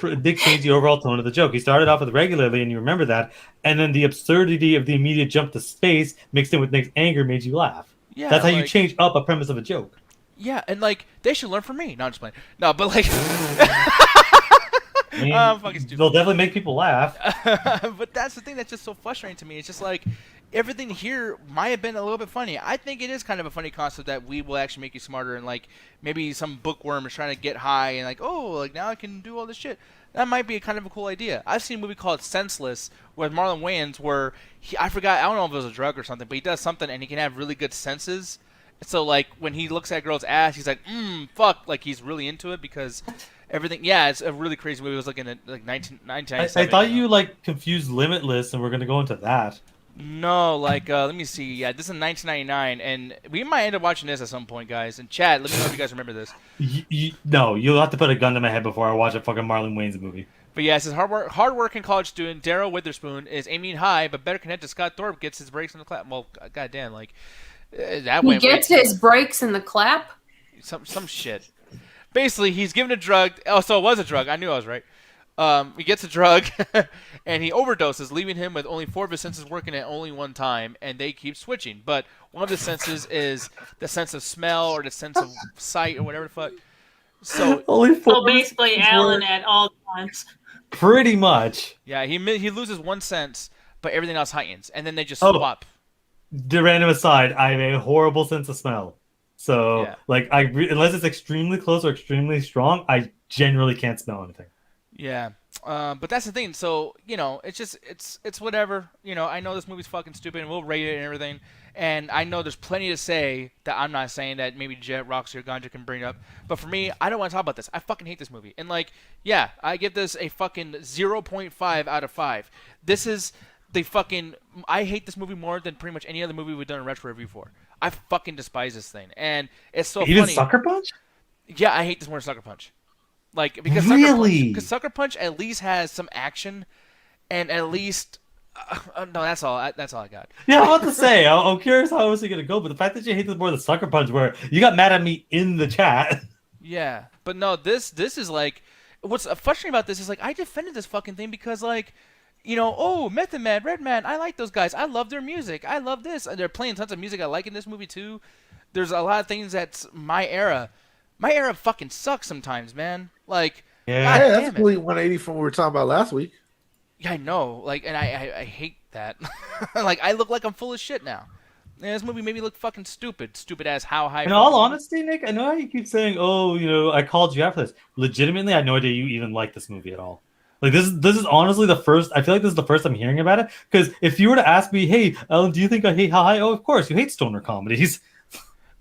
overall tone of the joke. He started off with regularly, and you remember that, and then the absurdity of the immediate jump to space mixed in with Nick's anger made you laugh. yeah, That's how you like- change up a premise of a joke. Yeah, and like they should learn from me. No, I'm just playing. No, but like, I mean, I'm fucking stupid. they'll definitely make people laugh. But that's the thing that's just so frustrating to me. It's just like everything here might have been a little bit funny. I think it is kind of a funny concept that weed will actually make you smarter, and like maybe some bookworm is trying to get high and like, oh, like now I can do all this shit. That might be a kind of a cool idea. I've seen a movie called Senseless with Marlon Wayans where I don't know if it was a drug or something, but he does something and he can have really good senses. So, like, when he looks at a girl's ass, he's like, fuck, like, he's really into it because, everything. Yeah, it's a really crazy movie. It was like in like 1997. I thought you like confused Limitless, and we're gonna go into that. No, like let me see. Yeah, this is in 1999, and we might end up watching this at some point, guys. And chat, let me know if you guys remember this. No, you'll have to put a gun to my head before I watch a fucking Marlon Wayans movie. But yeah, it says hard-working college student Daryl Witherspoon is aiming high, but better connected Scott Thorpe gets his breaks in the clap. Well, goddamn, like that He went. gets his breaks in the clap. Some shit. Basically, he's given a drug. Oh, so it was a drug. I knew I was right. He gets a drug, and he overdoses, leaving him with only 4 of his senses working at only one time, and they keep switching. But one of the senses is the sense of smell or the sense of sight or whatever the fuck. So only 4. So basically, Alan at all times. Pretty much. yeah, he loses one sense, but everything else heightens, and then they just Oh. swap. The random aside, I have a horrible sense of smell. So, Yeah. like, unless it's extremely close or extremely strong, I generally can't smell anything. Yeah, but that's the thing. So it's whatever. I know this movie's fucking stupid, and we'll rate it and everything. And I know there's plenty to say that I'm not saying that maybe Jet, Roxy, or Ganja can bring up. But for me, I don't want to talk about this. I fucking hate this movie. And yeah, I give this a fucking 0.5 out of 5. This is the fucking. I hate this movie more than pretty much any other movie we've done a retro review for. I fucking despise this thing, and it's so Even funny. Sucker Punch? Yeah, I hate this more than Sucker Punch. Because Really? Sucker Punch at least has some action, and at least no, that's all. That's all I got. Yeah, I'm about to say, I'm curious how else you're going to go, but the fact that you hate this more than Sucker Punch, where you got mad at me in the chat. Yeah, but no, this is like, what's frustrating about this is I defended this fucking thing because oh, Method Man, Redman, I like those guys. I love their music. I love this. And they're playing tons of music I like in this movie too. There's a lot of things that's my era. My era fucking sucks sometimes, man. Yeah. God Hey, that's a damn it. complete 180 from what we were talking about last week. Yeah, I know. And I hate that. I look like I'm full of shit now. And this movie made me look fucking stupid. Stupid as how high. In all honesty, Nick, I know how you keep saying, oh, I called you after this. Legitimately, I had no idea you even like this movie at all. This is honestly the first. I feel like this is the first I'm hearing about it. Because if you were to ask me, hey, Ellen, do you think I hate How High? Oh, of course, you hate stoner comedies.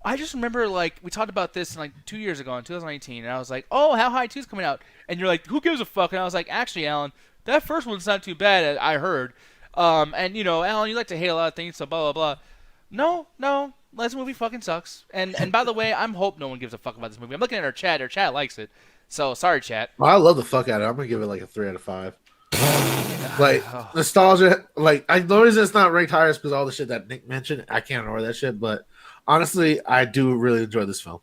I just remember we talked about this 2 years ago in 2019, and I was like, oh, How High 2's coming out, and you're like, who gives a fuck? And I was like, actually, Alan, that first one's not too bad. I heard, and Alan, you like to hate a lot of things, so blah blah blah. No, this movie fucking sucks. And by the way, I'm hope no one gives a fuck about this movie. I'm looking at our chat. Our chat likes it. So sorry, chat. Well, I love the fuck out of it. I'm gonna give it a 3 out of 5. Nostalgia. The reason it's not ranked higher is because all the shit that Nick mentioned. I can't ignore that shit, but honestly, I do really enjoy this film.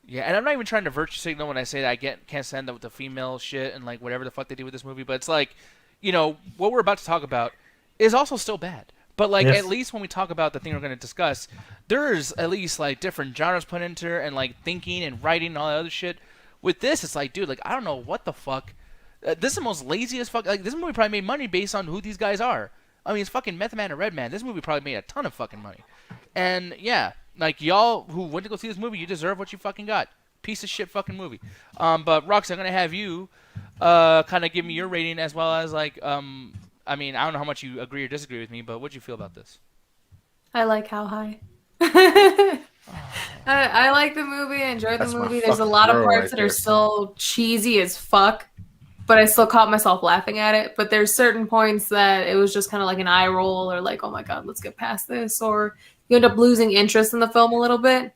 Yeah, and I'm not even trying to virtue signal when I say that I can't stand that with the female shit and whatever the fuck they do with this movie. But it's what we're about to talk about is also still bad. But Yes. at least when we talk about the thing we're going to discuss, there's at least different genres put into it and thinking and writing and all that other shit. With this, it's dude, I don't know what the fuck. This is the most laziest fuck. This movie probably made money based on who these guys are. I mean, it's fucking Method Man and Redman. This movie probably made a ton of fucking money. And yeah, y'all who went to go see this movie, you deserve what you fucking got. Piece of shit fucking movie. But Roxy, I'm gonna have you kind of give me your rating as well as I mean, I don't know how much you agree or disagree with me, but what'd you feel about this? I like How High. I like the movie. I enjoyed the That's my movie. There's a fucking lot of girl parts right that there. are still cheesy as fuck, but I still caught myself laughing at it. But there's certain points that it was just kind of an eye roll or oh my god, let's get past this. Or you end up losing interest in the film a little bit.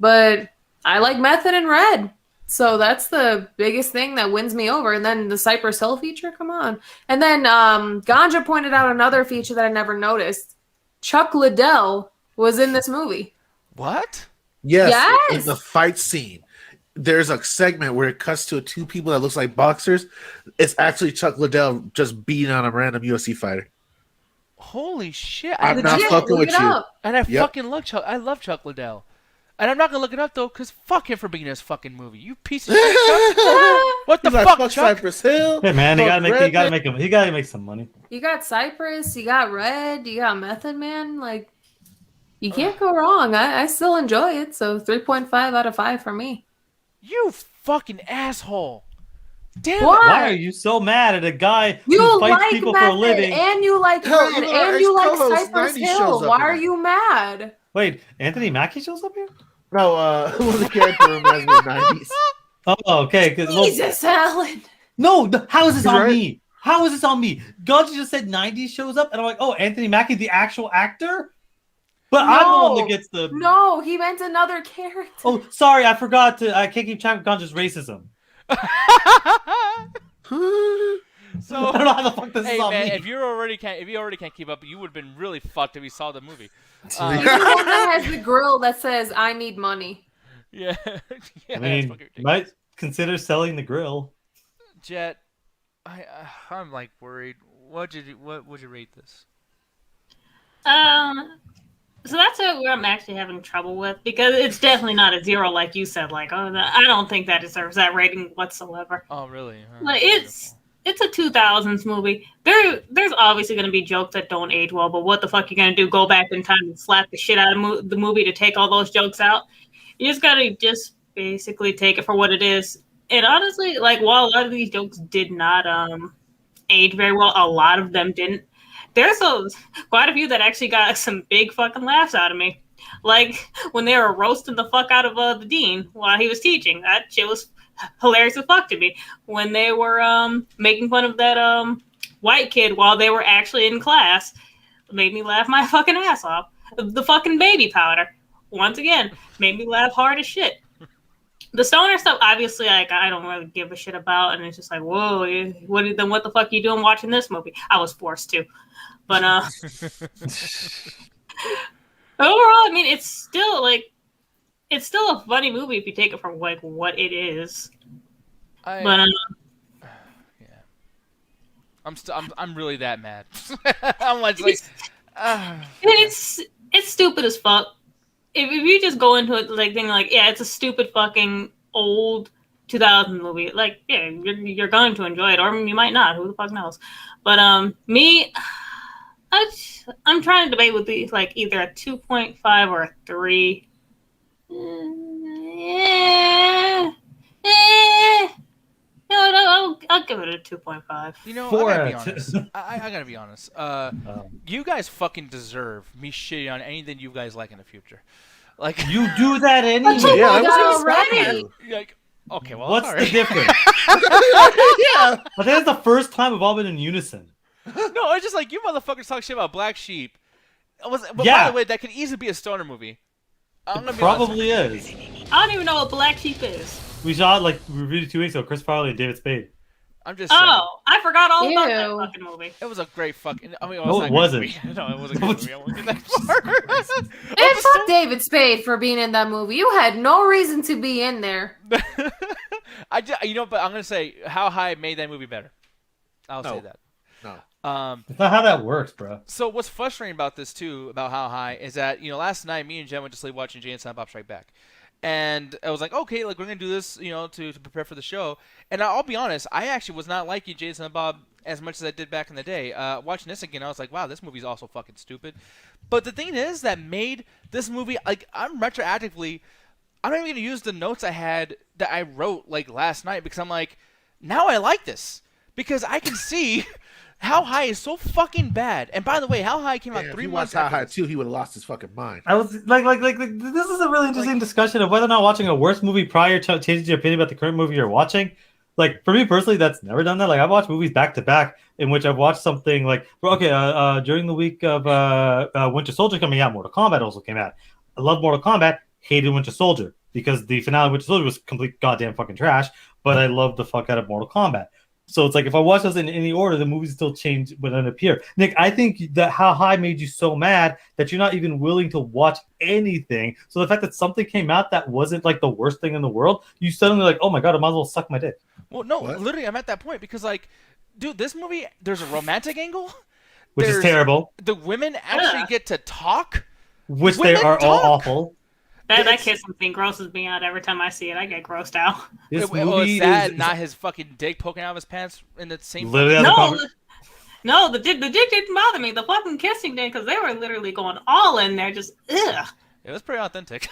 But I like Method and Red. So that's the biggest thing that wins me over. And then the Cypress Hill feature, come on. And then Ganja pointed out another feature that I never noticed. Chuck Liddell was in this movie. What? Yes, Yes! in the fight scene, there's a segment where it cuts to 2 people that looks like boxers. It's actually Chuck Liddell just beating on a random UFC fighter. Holy shit! I'm not Legit, fucking look with it you. up. And I Yep. fucking love Chuck. I love Chuck Liddell. And I'm not gonna look it up though, cause fuck him for being in this fucking movie. You piece of shit, Chuck. What the He's like, fuck, fuck Chuck? Cypress Hill. Hey man, fuck Redman. he gotta make some money. You got Cypress, you got Red, you got Method Man. You can't go wrong. I still enjoy it. So 3.5 out of 5 for me. You fucking asshole! Damn What? it! Why are you so mad at a guy You who fights like people for a Method living? and you like Hell, Red even our and you like ex-co-host Cypress 90 Hill. shows up Why in are it. you mad? Wait, Anthony Mackie shows up here? No, one of the character reminds me of 90s. Oh, okay. 'Cause, well, Jesus, Alan. no, how is this He's on right. me? How is this on me? Ganji just said 90s shows up, and I'm like, oh, Anthony Mackie, the actual actor? But I'm the one that gets the. No, he meant another character. Oh, sorry, I forgot to. I can't keep track of Ganja's racism. So I don't know how the fuck this hey is on man, me. if you already can't keep up, you would have been really fucked if you saw the movie. He's the one that has the grill that says, "I need money." Yeah, yeah, I that's mean, fucking ridiculous. might consider selling the grill. Jet, I'm like worried. What would you rate this? So that's where I'm actually having trouble with, because it's definitely not a 0 like you said. Like, oh, I don't think that deserves that rating whatsoever. Oh really? Huh, Like, it's a 2000s movie. There's obviously going to be jokes that don't age well, but what the fuck you going to do? Go back in time and slap the shit out of the movie to take all those jokes out? You just got to just basically take it for what it is. And honestly, like, while a lot of these jokes did not age very well, a lot of them didn't. There's quite a few that actually got some big fucking laughs out of me. Like when they were roasting the fuck out of the dean while he was teaching. That shit was hilarious as fuck to me. When they were making fun of that white kid while they were actually in class, made me laugh my fucking ass off. The fucking baby powder, once again, made me laugh hard as shit. The stoner stuff, obviously, like, I don't really give a shit about, and it's just like, whoa, what the fuck are you doing watching this movie? I was forced to. But overall, I mean, it's still a funny movie if you take it for like what it is. Yeah, I'm really that mad. I'm like, it's stupid as fuck. If you just go into it like thinking like, yeah, it's a stupid fucking old 2000 movie, like, yeah, you're going to enjoy it, or you might not. Who the fuck knows? But me, I'm trying to debate with the like either a 2.5 or a 3. No, I'll give it a 2.5. you know, Four I gotta be out of honest. I gotta be honest. You guys fucking deserve me shitting on anything you guys like in the future. Like You do that anyway. you Yeah, I did was gonna already. say. like okay, well, What's sorry. the difference? Yeah. I think it's the first time we've all been in unison. No, it's just like you motherfuckers talk shit about Black Sheep. But by Yeah. the way, that could easily be a stoner movie. I'm gonna It be honest. probably is. I don't even know what Black Sheep is. We saw it like we reviewed it 2 weeks ago. Chris Farley and David Spade. I'm just saying. Oh, I forgot all about that Ew. fucking movie. It was a great fucking. I mean, No, not it a great wasn't. movie. No, it wasn't a good movie. I won't get that far. And fuck David Spade for being in that movie. You had no reason to be in there. you know, but I'm gonna say How High made that movie better. I'll say No. that. No. That's not how that works, bro. So what's frustrating about this too, about How High, is that last night me and Jen went to sleep watching Jay and Silent Bob Strike Back, and I was like, okay, like we're gonna do this, to prepare for the show. And I'll be honest, I actually was not liking Jay and Silent Bob as much as I did back in the day. Watching this again, I was like, wow, this movie's also fucking stupid. But the thing is that made this movie, like, I'm not even gonna use the notes I had that I wrote like last night, because I'm like, now I like this because I can see. How High is so fucking bad. And by the way, How High came out Damn, 3 if he months watched How after High this. too, he would have lost his fucking mind. I was like, this is a really interesting discussion of whether or not watching a worse movie prior to changing your opinion about the current movie you're watching. Like, for me personally, that's never done that. Like, I've watched movies back to back in which I've watched something like, during the week of Winter Soldier coming out, Mortal Kombat also came out. I love Mortal Kombat, hated Winter Soldier because the finale of Winter Soldier was complete goddamn fucking trash, but I loved the fuck out of Mortal Kombat. So it's like, if I watch those in any order, the movies still change when they appear. Nick, I think that How High made you so mad that you're not even willing to watch anything. So the fact that something came out that wasn't like the worst thing in the world, you suddenly like, oh my god, I might as well suck my dick. Well, no, What? literally, I'm at that point because, like, dude, this movie, there's a romantic angle. Which is There's- terrible. The women actually Yeah. get to talk. Which they Women are all talk. awful. That It's- kissing thing grosses me out every time I see it. I get grossed out. This Well, movie it's that, is not his fucking dick poking out of his pants in the same. literally No, the dick didn't bother me. The fucking kissing did, because they were literally going all in there, just ugh. It was pretty authentic.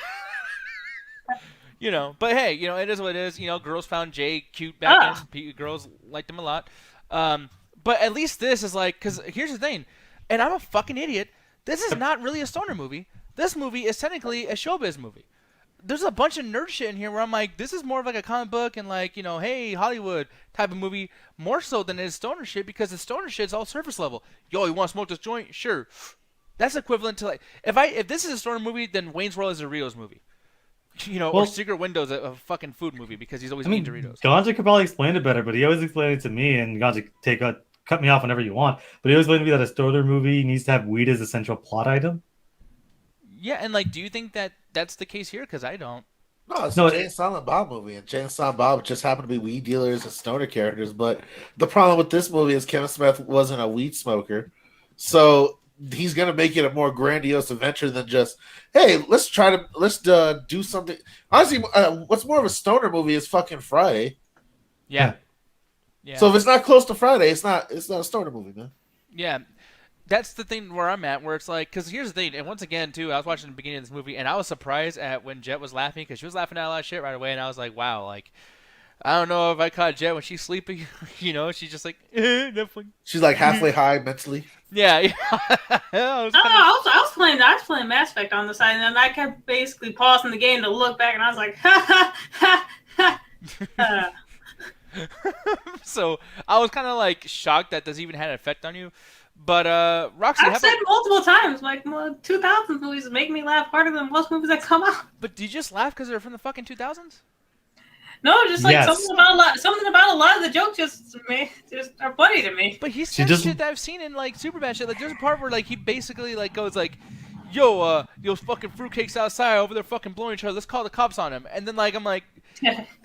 But hey, it is what it is. Girls found Jay cute back then. Girls liked him a lot. But at least this is like, because here's the thing, and I'm a fucking idiot. This is not really a stoner movie. This movie is technically a showbiz movie. there's a bunch of nerd shit in here where I'm like, this is more of like a comic book and like, hey, Hollywood type of movie, more so than it is stoner shit, because the stoner shit's all surface level. Yo, you want to smoke this joint? Sure. That's equivalent to like, if this is a stoner movie, then Wayne's World is a Rios movie. Or Secret Window's a fucking food movie because he's always eating Doritos. Ganja could probably explain it better, but he always explained it to me, and Ganja cut me off whenever you want. But he always explained to me that a stoner movie needs to have weed as a central plot item. Yeah, and like, do you think that that's the case here? Because I don't. No, it's a Jay and Silent Bob movie, and Jay and Silent Bob just happened to be weed dealers and stoner characters. But the problem with this movie is Kevin Smith wasn't a weed smoker, so he's gonna make it a more grandiose adventure than just, hey, let's do something. Honestly, what's more of a stoner movie is fucking Friday. Yeah. So if it's not close to Friday, it's not a stoner movie, man. Yeah. That's the thing where I'm at, where it's like, because here's the thing, and once again, too, I was watching the beginning of this movie, and I was surprised at when Jet was laughing, because she was laughing at a lot of shit right away, and I was like, wow, like, I don't know if I caught Jet when she's sleeping, she's just like, nothing. She's like halfway high mentally. Yeah. I was playing Mass Effect on the side, and then I kept basically pausing the game to look back, and I was like, So I was kind of like shocked that this even had an effect on you. But Roxy, I've said multiple times, like 2000s movies make me laugh harder than most movies that come out. But do you just laugh because they're from the fucking 2000s? No, just like something about a lot of the jokes just are funny to me. But he said shit that I've seen in like Superbad shit. Like there's a part where like he basically like goes like, yo fucking fruitcakes outside over there fucking blowing each other. Let's call the cops on him. And then like I'm like,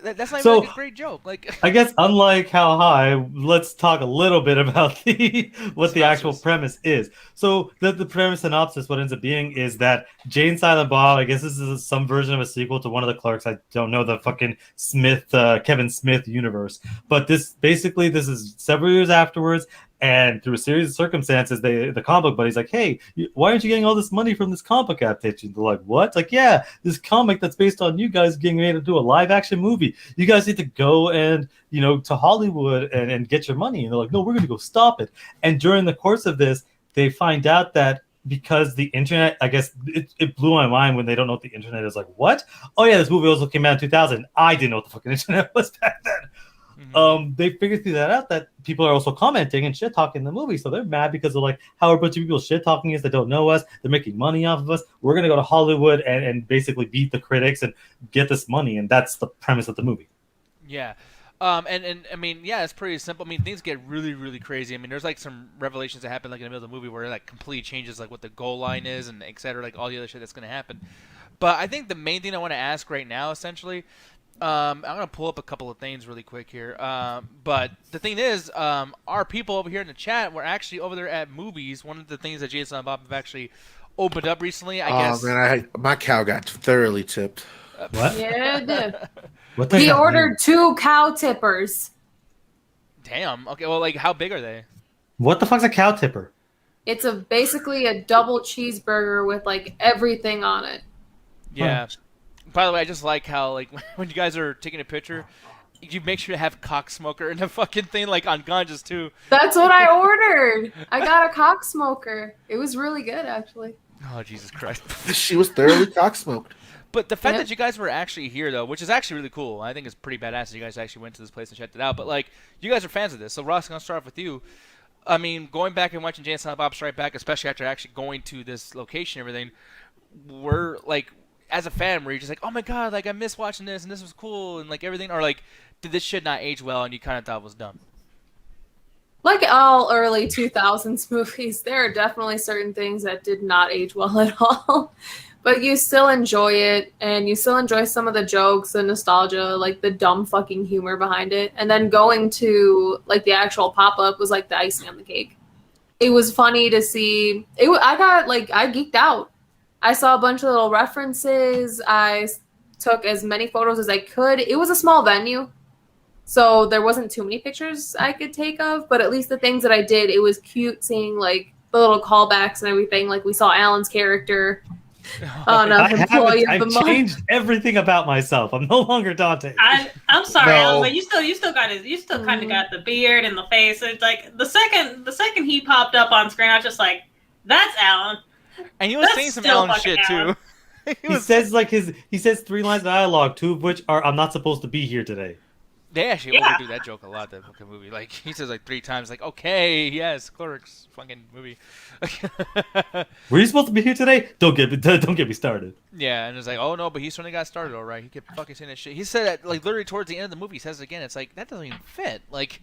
that's not even like a great joke. Like I guess unlike How High, let's talk a little bit about what the actual premise is. So the premise synopsis, what ends up being is that Jay and Silent Bob, I guess this is some version of a sequel to one of the Clarks. I don't know the fucking Kevin Smith universe, but this is several years afterwards. And through a series of circumstances, the comic book buddy's like, hey, why aren't you getting all this money from this comic book adaptation? They're like, what? It's like, yeah, this comic that's based on you guys getting ready to do a live action movie. You guys need to go and, to Hollywood and get your money. And they're like, no, we're going to go stop it. And during the course of this, they find out that because the internet, I guess it blew my mind when they don't know what the internet is. Like, what? Oh, yeah, this movie also came out in 2000. I didn't know what the fucking internet was back then. They figured through that out that people are also commenting and shit talking the movie, so they're mad because they're like, how are a bunch of people shit talking us that don't know us? They're making money off of us. We're gonna go to Hollywood and basically beat the critics and get this money, and that's the premise of the movie. Yeah. And I mean, yeah, it's pretty simple. I mean, things get really, really crazy. I mean, there's like some revelations that happen like in the middle of the movie where it like completely changes like what the goal line is and et cetera, like all the other shit that's gonna happen. But I think the main thing I want to ask right now, essentially. I'm going to pull up a couple of things really quick here. But the thing is, our people over here in the chat were actually over there at movies. One of the things that Jason and Bob have actually opened up recently, I guess. Oh, man, my cow got thoroughly tipped. What? Yeah, it did. What the He hell? ordered 2 cow tippers. Damn. Okay, well, like, how big are they? What the fuck's a cow tipper? It's basically a double cheeseburger with like everything on it. Yeah. By the way, I just like how, like, when you guys are taking a picture, you make sure to have cock smoker in the fucking thing, like on ganjas too. That's what I ordered. I got a cock smoker. It was really good, actually. Oh, Jesus Christ. She was thoroughly cock-smoked. But the fact that you guys were actually here, though, which is actually really cool. I think it's pretty badass that you guys actually went to this place and checked it out. But, like, you guys are fans of this. So, Ross, I'm going to start off with you. I mean, going back and watching Jay and Silent Bob Strike Back, especially after actually going to this location and everything, we're, like, as a fan, were you just like, oh, my God, like, I miss watching this, and this was cool, and, like, everything? Or, like, did this shit not age well, and you kind of thought it was dumb? Like all early 2000s movies, there are definitely certain things that did not age well at all. But you still enjoy it, and you still enjoy some of the jokes, the nostalgia, like the dumb fucking humor behind it. And then going to like the actual pop-up was like the icing on the cake. It was funny to see. I geeked out. I saw a bunch of little references. I took as many photos as I could. It was a small venue, so there wasn't too many pictures I could take of, but at least the things that I did, it was cute seeing like the little callbacks and everything. Like we saw Alan's character on Employee of the Month. I've changed everything about myself. I'm no longer Dante. I'm sorry, No. Alan, but you still kind of got the beard and the face. It's like the second he popped up on screen, I was just like, that's Alan. And he was That's saying some still Alan fucking shit, Alan. too. He says 3 lines of dialogue, 2 of which are "I'm not supposed to be here today." They actually overdo that joke a lot. That fucking movie, like he says like 3 times, like okay, yes, Clerks, fucking movie. Were you supposed to be here today? Don't get me started. Yeah, and it's like, oh no, but he certainly got started all right. He kept fucking saying that shit. He said that like literally towards the end of the movie. He says it again. It's like that doesn't even fit. Like,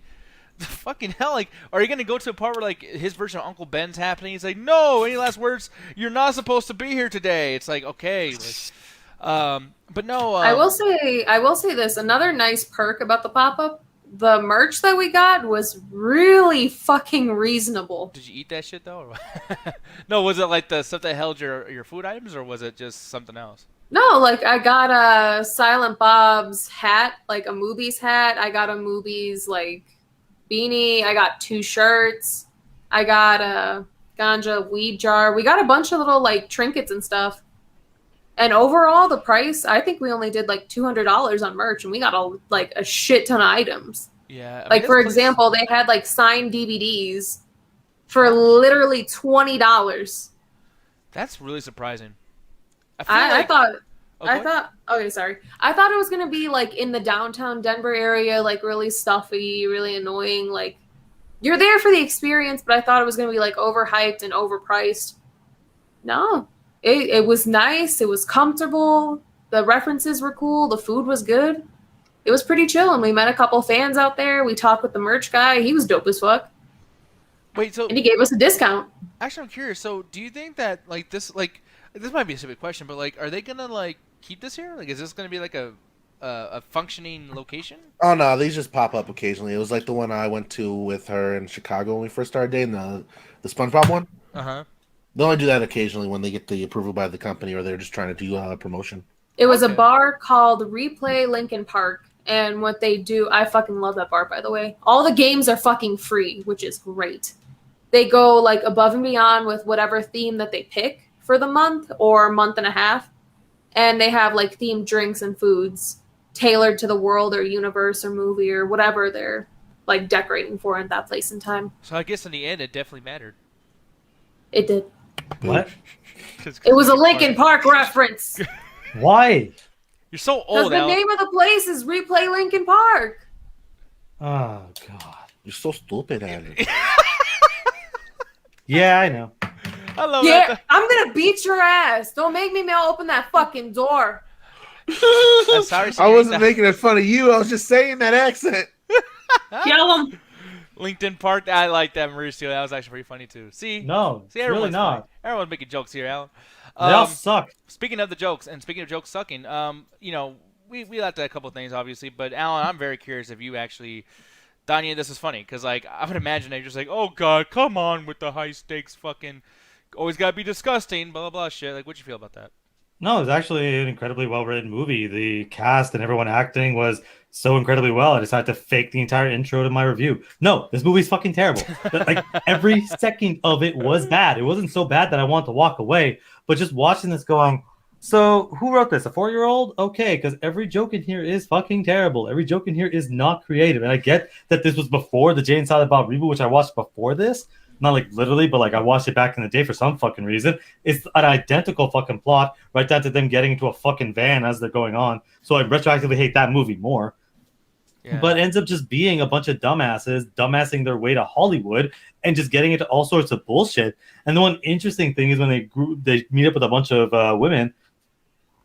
the fucking hell. Like, are you gonna go to a part where like his version of Uncle Ben's happening? He's like, no. Any last words? You're not supposed to be here today. It's like okay. Like, but no. I will say this. Another nice perk about the pop-up, the merch that we got was really fucking reasonable. Did you eat that shit though? No, was it like the stuff that held your food items, or was it just something else? No, like I got a Silent Bob's hat, like a Movies hat. I got a Movies like beanie. I got 2 shirts. I got a ganja weed jar. We got a bunch of little like trinkets and stuff. And overall, the price, I think we only did like $200 on merch, and we got a shit ton of items. Yeah. I mean, like, for example, they had like signed DVDs for literally $20. That's really surprising. I thought Okay, sorry. I thought it was going to be like in the downtown Denver area, like really stuffy, really annoying. Like, you're there for the experience, but I thought it was going to be like overhyped and overpriced. No. It was nice. It was comfortable. The references were cool. The food was good. It was pretty chill, and we met a couple fans out there. We talked with the merch guy. He was dope as fuck. Wait, so and he gave us a discount. Actually, I'm curious. So, do you think that like this might be a stupid question, but like, are they gonna like keep this here? Like, is this gonna be like a functioning location? Oh no, these just pop up occasionally. It was like the one I went to with her in Chicago when we first started dating, the SpongeBob one. Uh-huh. They only do that occasionally when they get the approval by the company or they're just trying to do promotion. It was a bar called Replay Lincoln Park, and what they do, I fucking love that bar, by the way. All the games are fucking free, which is great. They go like above and beyond with whatever theme that they pick for the month or month and a half, and they have like themed drinks and foods tailored to the world or universe or movie or whatever they're like decorating for in that place and time. So I guess in the end, it definitely mattered. It did. What? It was a Linkin Park reference. Why? You're so Because old, the Alan. name of the place is Replay Linkin Park. Oh god. You're so stupid at it. Yeah, I know. I love Yeah, that. I'm gonna beat your ass. Don't make me open that fucking door. I'm sorry, I wasn't señorita. making fun of you. I was just saying that accent. Kill him. LinkedIn Park. I like that, Mauricio. That was actually pretty funny too. See, No, see, it's really everyone's not. funny. Everyone's making jokes here, Alan. They all suck. Speaking of the jokes, and speaking of jokes sucking, you know, we left out a couple of things, obviously, but Alan, I'm very curious if you actually thought any of this is funny, because like I would imagine they're just like, oh god, come on with the high stakes, fucking, always gotta be disgusting, blah blah blah shit. Like, what'd you feel about that? No, it was actually an incredibly well-written movie. The cast and everyone acting was so incredibly well. I decided to fake the entire intro to my review. No, this movie's fucking terrible. Like, every second of it was bad. It wasn't so bad that I wanted to walk away, but just watching this going, so who wrote this? A 4-year-old? Okay, because every joke in here is fucking terrible. Every joke in here is not creative. And I get that this was before the Jay and Silent Bob reboot, which I watched before this. Not like literally, but like I watched it back in the day for some fucking reason. It's an identical fucking plot, right down to them getting into a fucking van as they're going on. So I retroactively hate that movie more. Yeah. But it ends up just being a bunch of dumbasses dumbassing their way to Hollywood and just getting into all sorts of bullshit. And the one interesting thing is when they meet up with a bunch of women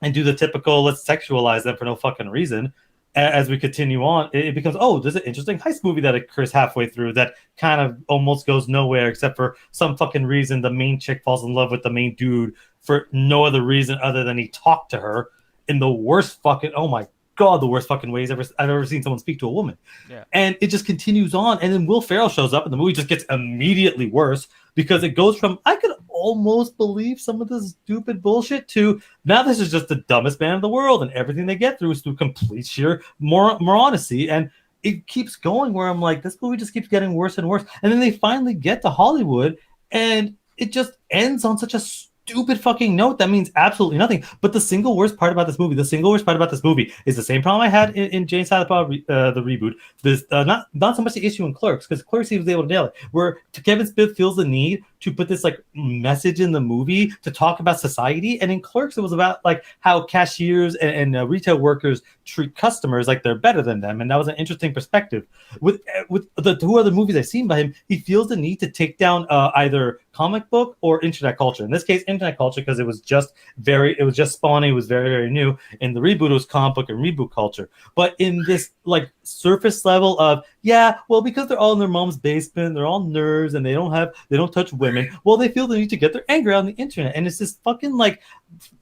and do the typical let's sexualize them for no fucking reason. As we continue on, it becomes, oh, there's an interesting heist movie that occurs halfway through that kind of almost goes nowhere, except for some fucking reason the main chick falls in love with the main dude for no other reason other than he talked to her in the worst fucking, oh my god, the worst fucking ways I've ever seen someone speak to a woman. Yeah. And it just continues on, and then Will Ferrell shows up, and the movie just gets immediately worse because it goes from, I could almost believe some of this stupid bullshit to, now this is just the dumbest man in the world, and everything they get through is through complete sheer honesty. And it keeps going where I'm like, this movie just keeps getting worse and worse. And then they finally get to Hollywood, and it just ends on such a stupid fucking note that means absolutely nothing. But the single worst part about this movie is the same problem I had in Jane Silent Bob the reboot. This not so much the issue in Clerks, because Clerks he was able to nail it. Where Kevin Smith feels the need to put this like message in the movie to talk about society. And in Clerks, it was about like how cashiers and retail workers treat customers like they're better than them, and that was an interesting perspective. With the two other movies I've seen by him, he feels the need to take down either comic book or internet culture. In this case, internet culture, because it was just spawning, it was very, very new. In the reboot, it was comic book and reboot culture. But in this like surface level of because they're all in their mom's basement, they're all nerds, and they don't touch women. Well, they feel the need to get their anger out on the internet, and it's this fucking like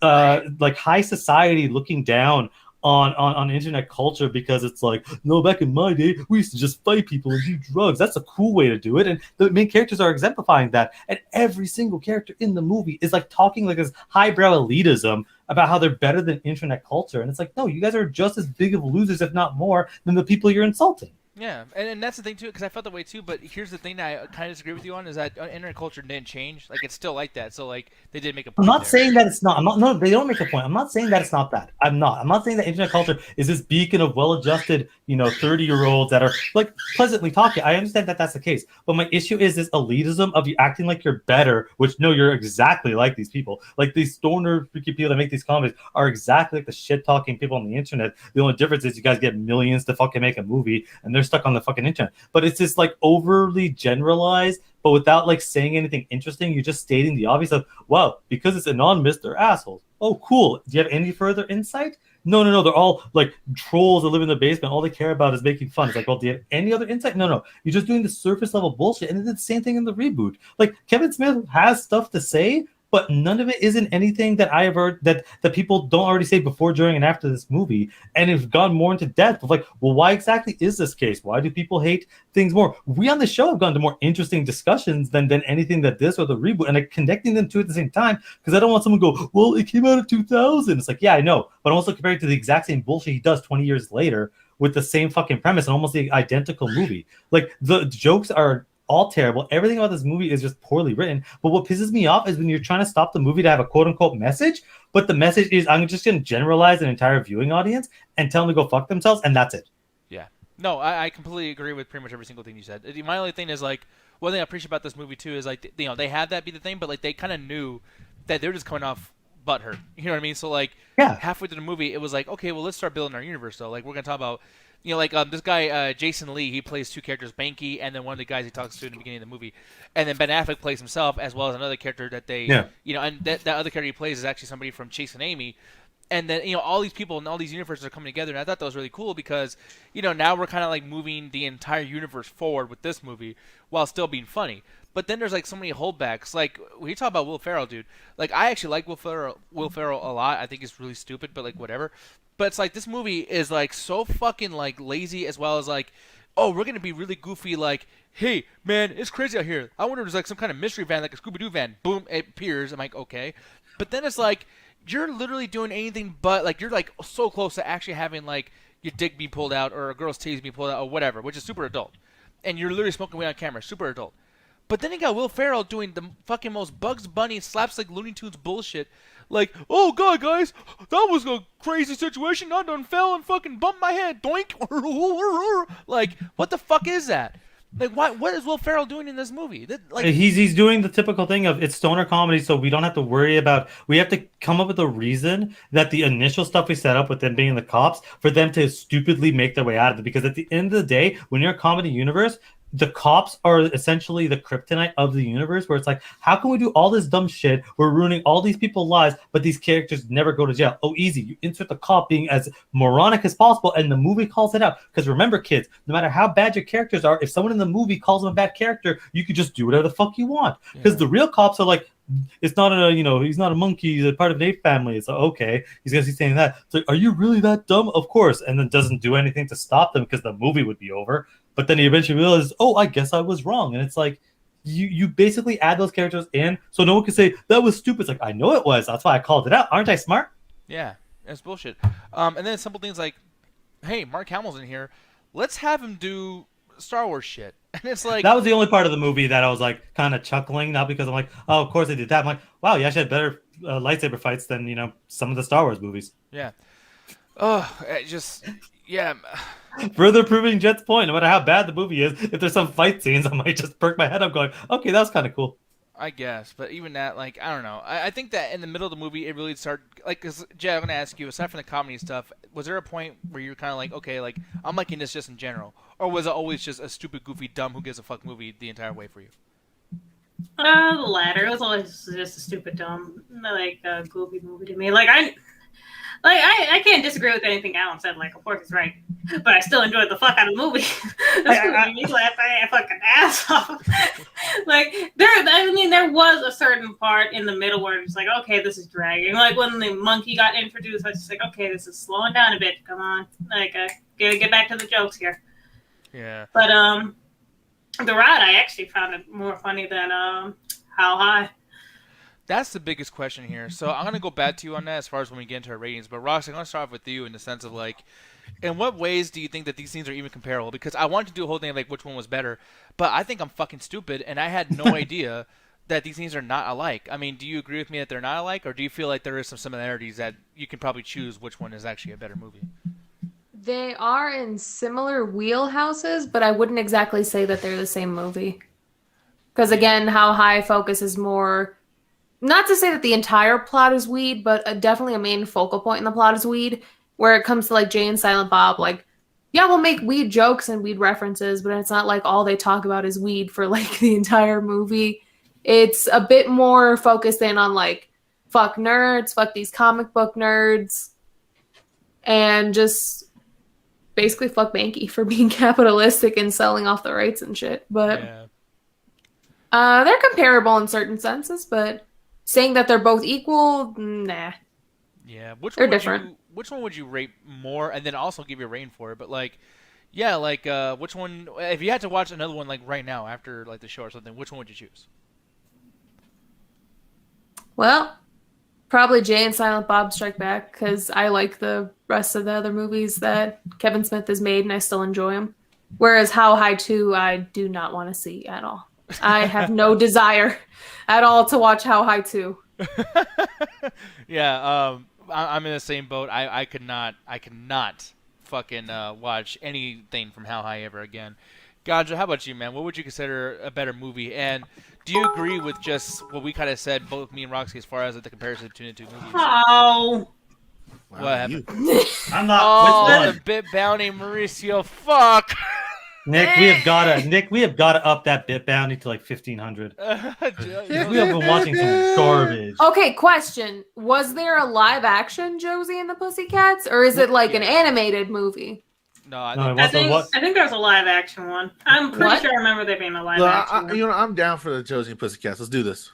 high society looking down on internet culture, because it's like, no, back in my day we used to just fight people and do drugs. That's a cool way to do it, and the main characters are exemplifying that, and every single character in the movie is like talking like this highbrow elitism about how they're better than internet culture, and it's like, no, you guys are just as big of losers, if not more, than the people you're insulting. Yeah, and that's the thing too, because I felt that way too. But here's the thing that I kind of disagree with you on, is that internet culture didn't change. Like, it's still like that. So like, they did make a point. I'm not saying that it's not. No, they don't make a point. I'm not saying that it's not that. I'm not saying that internet culture is this beacon of well-adjusted, 30-year-olds that are like pleasantly talking. I understand that that's the case, but my issue is this elitism of you acting like you're better, which no, you're exactly like these people. Like these stoner freaky people that make these comedies are exactly like the shit-talking people on the internet. The only difference is you guys get millions to fucking make a movie, and they're stuck on the fucking internet. But it's this like overly generalized, but without like saying anything interesting. You're just stating the obvious of, well, because it's anonymous, they're assholes. Oh, cool. Do you have any further insight? No. They're all like trolls that live in the basement. All they care about is making fun. It's like, well, do you have any other insight? No. You're just doing the surface level bullshit. And they did the same thing in the reboot. Like, Kevin Smith has stuff to say, but none of it isn't anything that I have heard that people don't already say before, during, and after this movie. And have gone more into depth of like, well, why exactly is this case? Why do people hate things more? We on the show have gone to more interesting discussions than anything that this or the reboot, and like connecting them to at the same time, because I don't want someone to go, well, it came out in 2000. It's like, yeah, I know, but I'm also comparing it to the exact same bullshit he does 20 years later with the same fucking premise and almost the identical movie. Like, the jokes are all terrible. Everything about this movie is just poorly written. But what pisses me off is when you're trying to stop the movie to have a quote-unquote message, but the message is, I'm just going to generalize an entire viewing audience and tell them to go fuck themselves, and that's it. Yeah. No, I completely agree with pretty much every single thing you said. My only thing is, like, one thing I appreciate about this movie, too, is, like, they had that be the thing, but, like, they kind of knew that they were just coming off butthurt. You know what I mean? So, like, halfway through the movie, it was like, okay, well, let's start building our universe, though. Like, we're going to talk about, this guy, Jason Lee, he plays two characters, Banky, and then one of the guys he talks to in the beginning of the movie. And then Ben Affleck plays himself, as well as another character that they, and that other character he plays is actually somebody from Chase and Amy. And then, all these people and all these universes are coming together, and I thought that was really cool because, now we're kind of like moving the entire universe forward with this movie while still being funny. But then there's like so many holdbacks. Like, when you talk about Will Ferrell, dude, like, I actually like Will Ferrell a lot. I think it's really stupid, but like, whatever. But it's like, this movie is like so fucking like lazy, as well as like, oh, we're gonna be really goofy. Like, hey man, it's crazy out here. I wonder if there's like some kind of mystery van, like a Scooby-Doo van. Boom, it appears. I'm like, okay. But then it's like, you're literally doing anything but, like, you're like so close to actually having like your dick be pulled out or a girl's titties be pulled out or whatever, which is super adult. And you're literally smoking weed on camera, super adult. But then you got Will Ferrell doing the fucking most Bugs Bunny slapstick Looney Tunes bullshit. Like, oh god, guys, that was a crazy situation. I done fell and fucking bumped my head. Doink. Like, what the fuck is that? Like, what is Will Ferrell doing in this movie? He's doing the typical thing of, it's stoner comedy, so we don't have to worry about. We have to come up with a reason that the initial stuff we set up with them being the cops, for them to stupidly make their way out of it. Because at the end of the day, when you're a comedy universe, the cops are essentially the kryptonite of the universe, where it's like, how can we do all this dumb shit? We're ruining all these people's lives, but these characters never go to jail. Oh, easy. You insert the cop being as moronic as possible, and the movie calls it out. Because remember, kids, no matter how bad your characters are, if someone in the movie calls them a bad character, you could just do whatever the fuck you want. Because the real cops are like, it's not he's not a monkey, he's a part of an ape family. It's like, okay, he's saying that. It's like, are you really that dumb? Of course. And then doesn't do anything to stop them because the movie would be over. But then he eventually realizes, oh, I guess I was wrong. And it's like, you basically add those characters in so no one can say, that was stupid. It's like, I know it was. That's why I called it out. Aren't I smart? Yeah, it's bullshit. And then simple things like, hey, Mark Hamill's in here. Let's have him do Star Wars shit. And it's like, that was the only part of the movie that I was like kind of chuckling, not because I'm like, oh, of course they did that. I'm like, wow, you actually had better lightsaber fights than some of the Star Wars movies. Yeah. Oh, yeah. Further proving Jet's point, no matter how bad the movie is, if there's some fight scenes, I might just perk my head up going, okay, that was kind of cool. I guess, but even that, like, I don't know. I think that in the middle of the movie, it really started, like, because, Jay, I'm going to ask you, aside from the comedy stuff, was there a point where you're kind of like, okay, like, I'm liking this just in general? Or was it always just a stupid, goofy, dumb, who gives a fuck movie the entire way for you? The latter. It was always just a stupid, dumb, like, goofy movie to me. I can't disagree with anything Alan said. Like, of course he's right, but I still enjoyed the fuck out of the movie. This movie made me laugh my fucking ass off. There was a certain part in the middle where it's like, okay, this is dragging. Like when the monkey got introduced, I was just like, okay, this is slowing down a bit. Come on, like, get back to the jokes here. Yeah. But the ride, I actually found it more funny than How High. That's the biggest question here. So I'm going to go back to you on that as far as when we get into our ratings. But, Roxy, I'm going to start off with you in the sense of, like, in what ways do you think that these scenes are even comparable? Because I wanted to do a whole thing of, like, which one was better. But I think I'm fucking stupid, and I had no idea that these scenes are not alike. I mean, do you agree with me that they're not alike? Or do you feel like there is some similarities that you can probably choose which one is actually a better movie? They are in similar wheelhouses, but I wouldn't exactly say that they're the same movie. Because, again, How High focuses more... Not to say that the entire plot is weed, but definitely a main focal point in the plot is weed, where it comes to, like, Jay and Silent Bob, like, yeah, we'll make weed jokes and weed references, but it's not like all they talk about is weed for, like, the entire movie. It's a bit more focused in on, like, fuck nerds, fuck these comic book nerds, and just basically fuck Banky for being capitalistic and selling off the rights and shit. But they're comparable in certain senses, but... Saying that they're both equal, nah. Yeah, they're different. Which one would you rate more, and then also give your rating for it? But like, yeah, like which one? If you had to watch another one like right now after like the show or something, which one would you choose? Well, probably Jay and Silent Bob Strike Back because I like the rest of the other movies that Kevin Smith has made, and I still enjoy them. Whereas How High 2, I do not want to see at all. I have no desire at all to watch How High 2. Yeah, I'm in the same boat. I could not fucking watch anything from How High ever again. Ganja, how about you, man? What would you consider a better movie? And do you agree with just what we kind of said, both me and Roxy, as far as the comparison between the two movies? Oh. What happened? I'm not. Oh, the bit bounty, Mauricio. Fuck. Nick, we have gotta up that bit bounty to like 1,500. We have been watching some garbage. Okay, question: was there a live action Josie and the Pussycats, or is it like an animated movie? No, I think there's a live action one. I'm pretty sure I remember there being a live action one. I'm down for the Josie and Pussycats. Let's do this.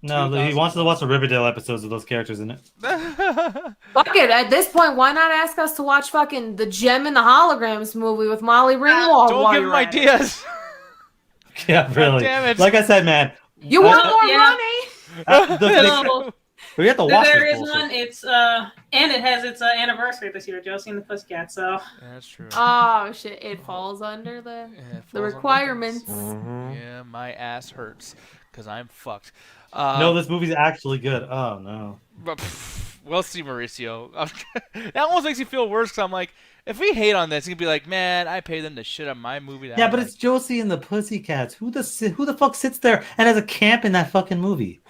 No, he wants to watch the Riverdale episodes of those characters in it. Fuck it. At this point, why not ask us to watch fucking the Gem and the Holograms movie with Molly Ringwald? Don't give him ideas. Yeah, really. Damn it. Like I said, man. You want more money? We have to watch There is one. It's and it has its anniversary this year, Josie and the Pussycats. So that's true. Oh shit! It falls under the requirements. Mm-hmm. Yeah, my ass hurts because I'm fucked. No, this movie's actually good. Oh no. But we'll see, Mauricio. That almost makes me feel worse because I'm like, if we hate on this, he'd be like, man, I pay them to shit on my movie. Yeah, but it's Josie and the Pussycats. Who the fuck sits there and has a camp in that fucking movie?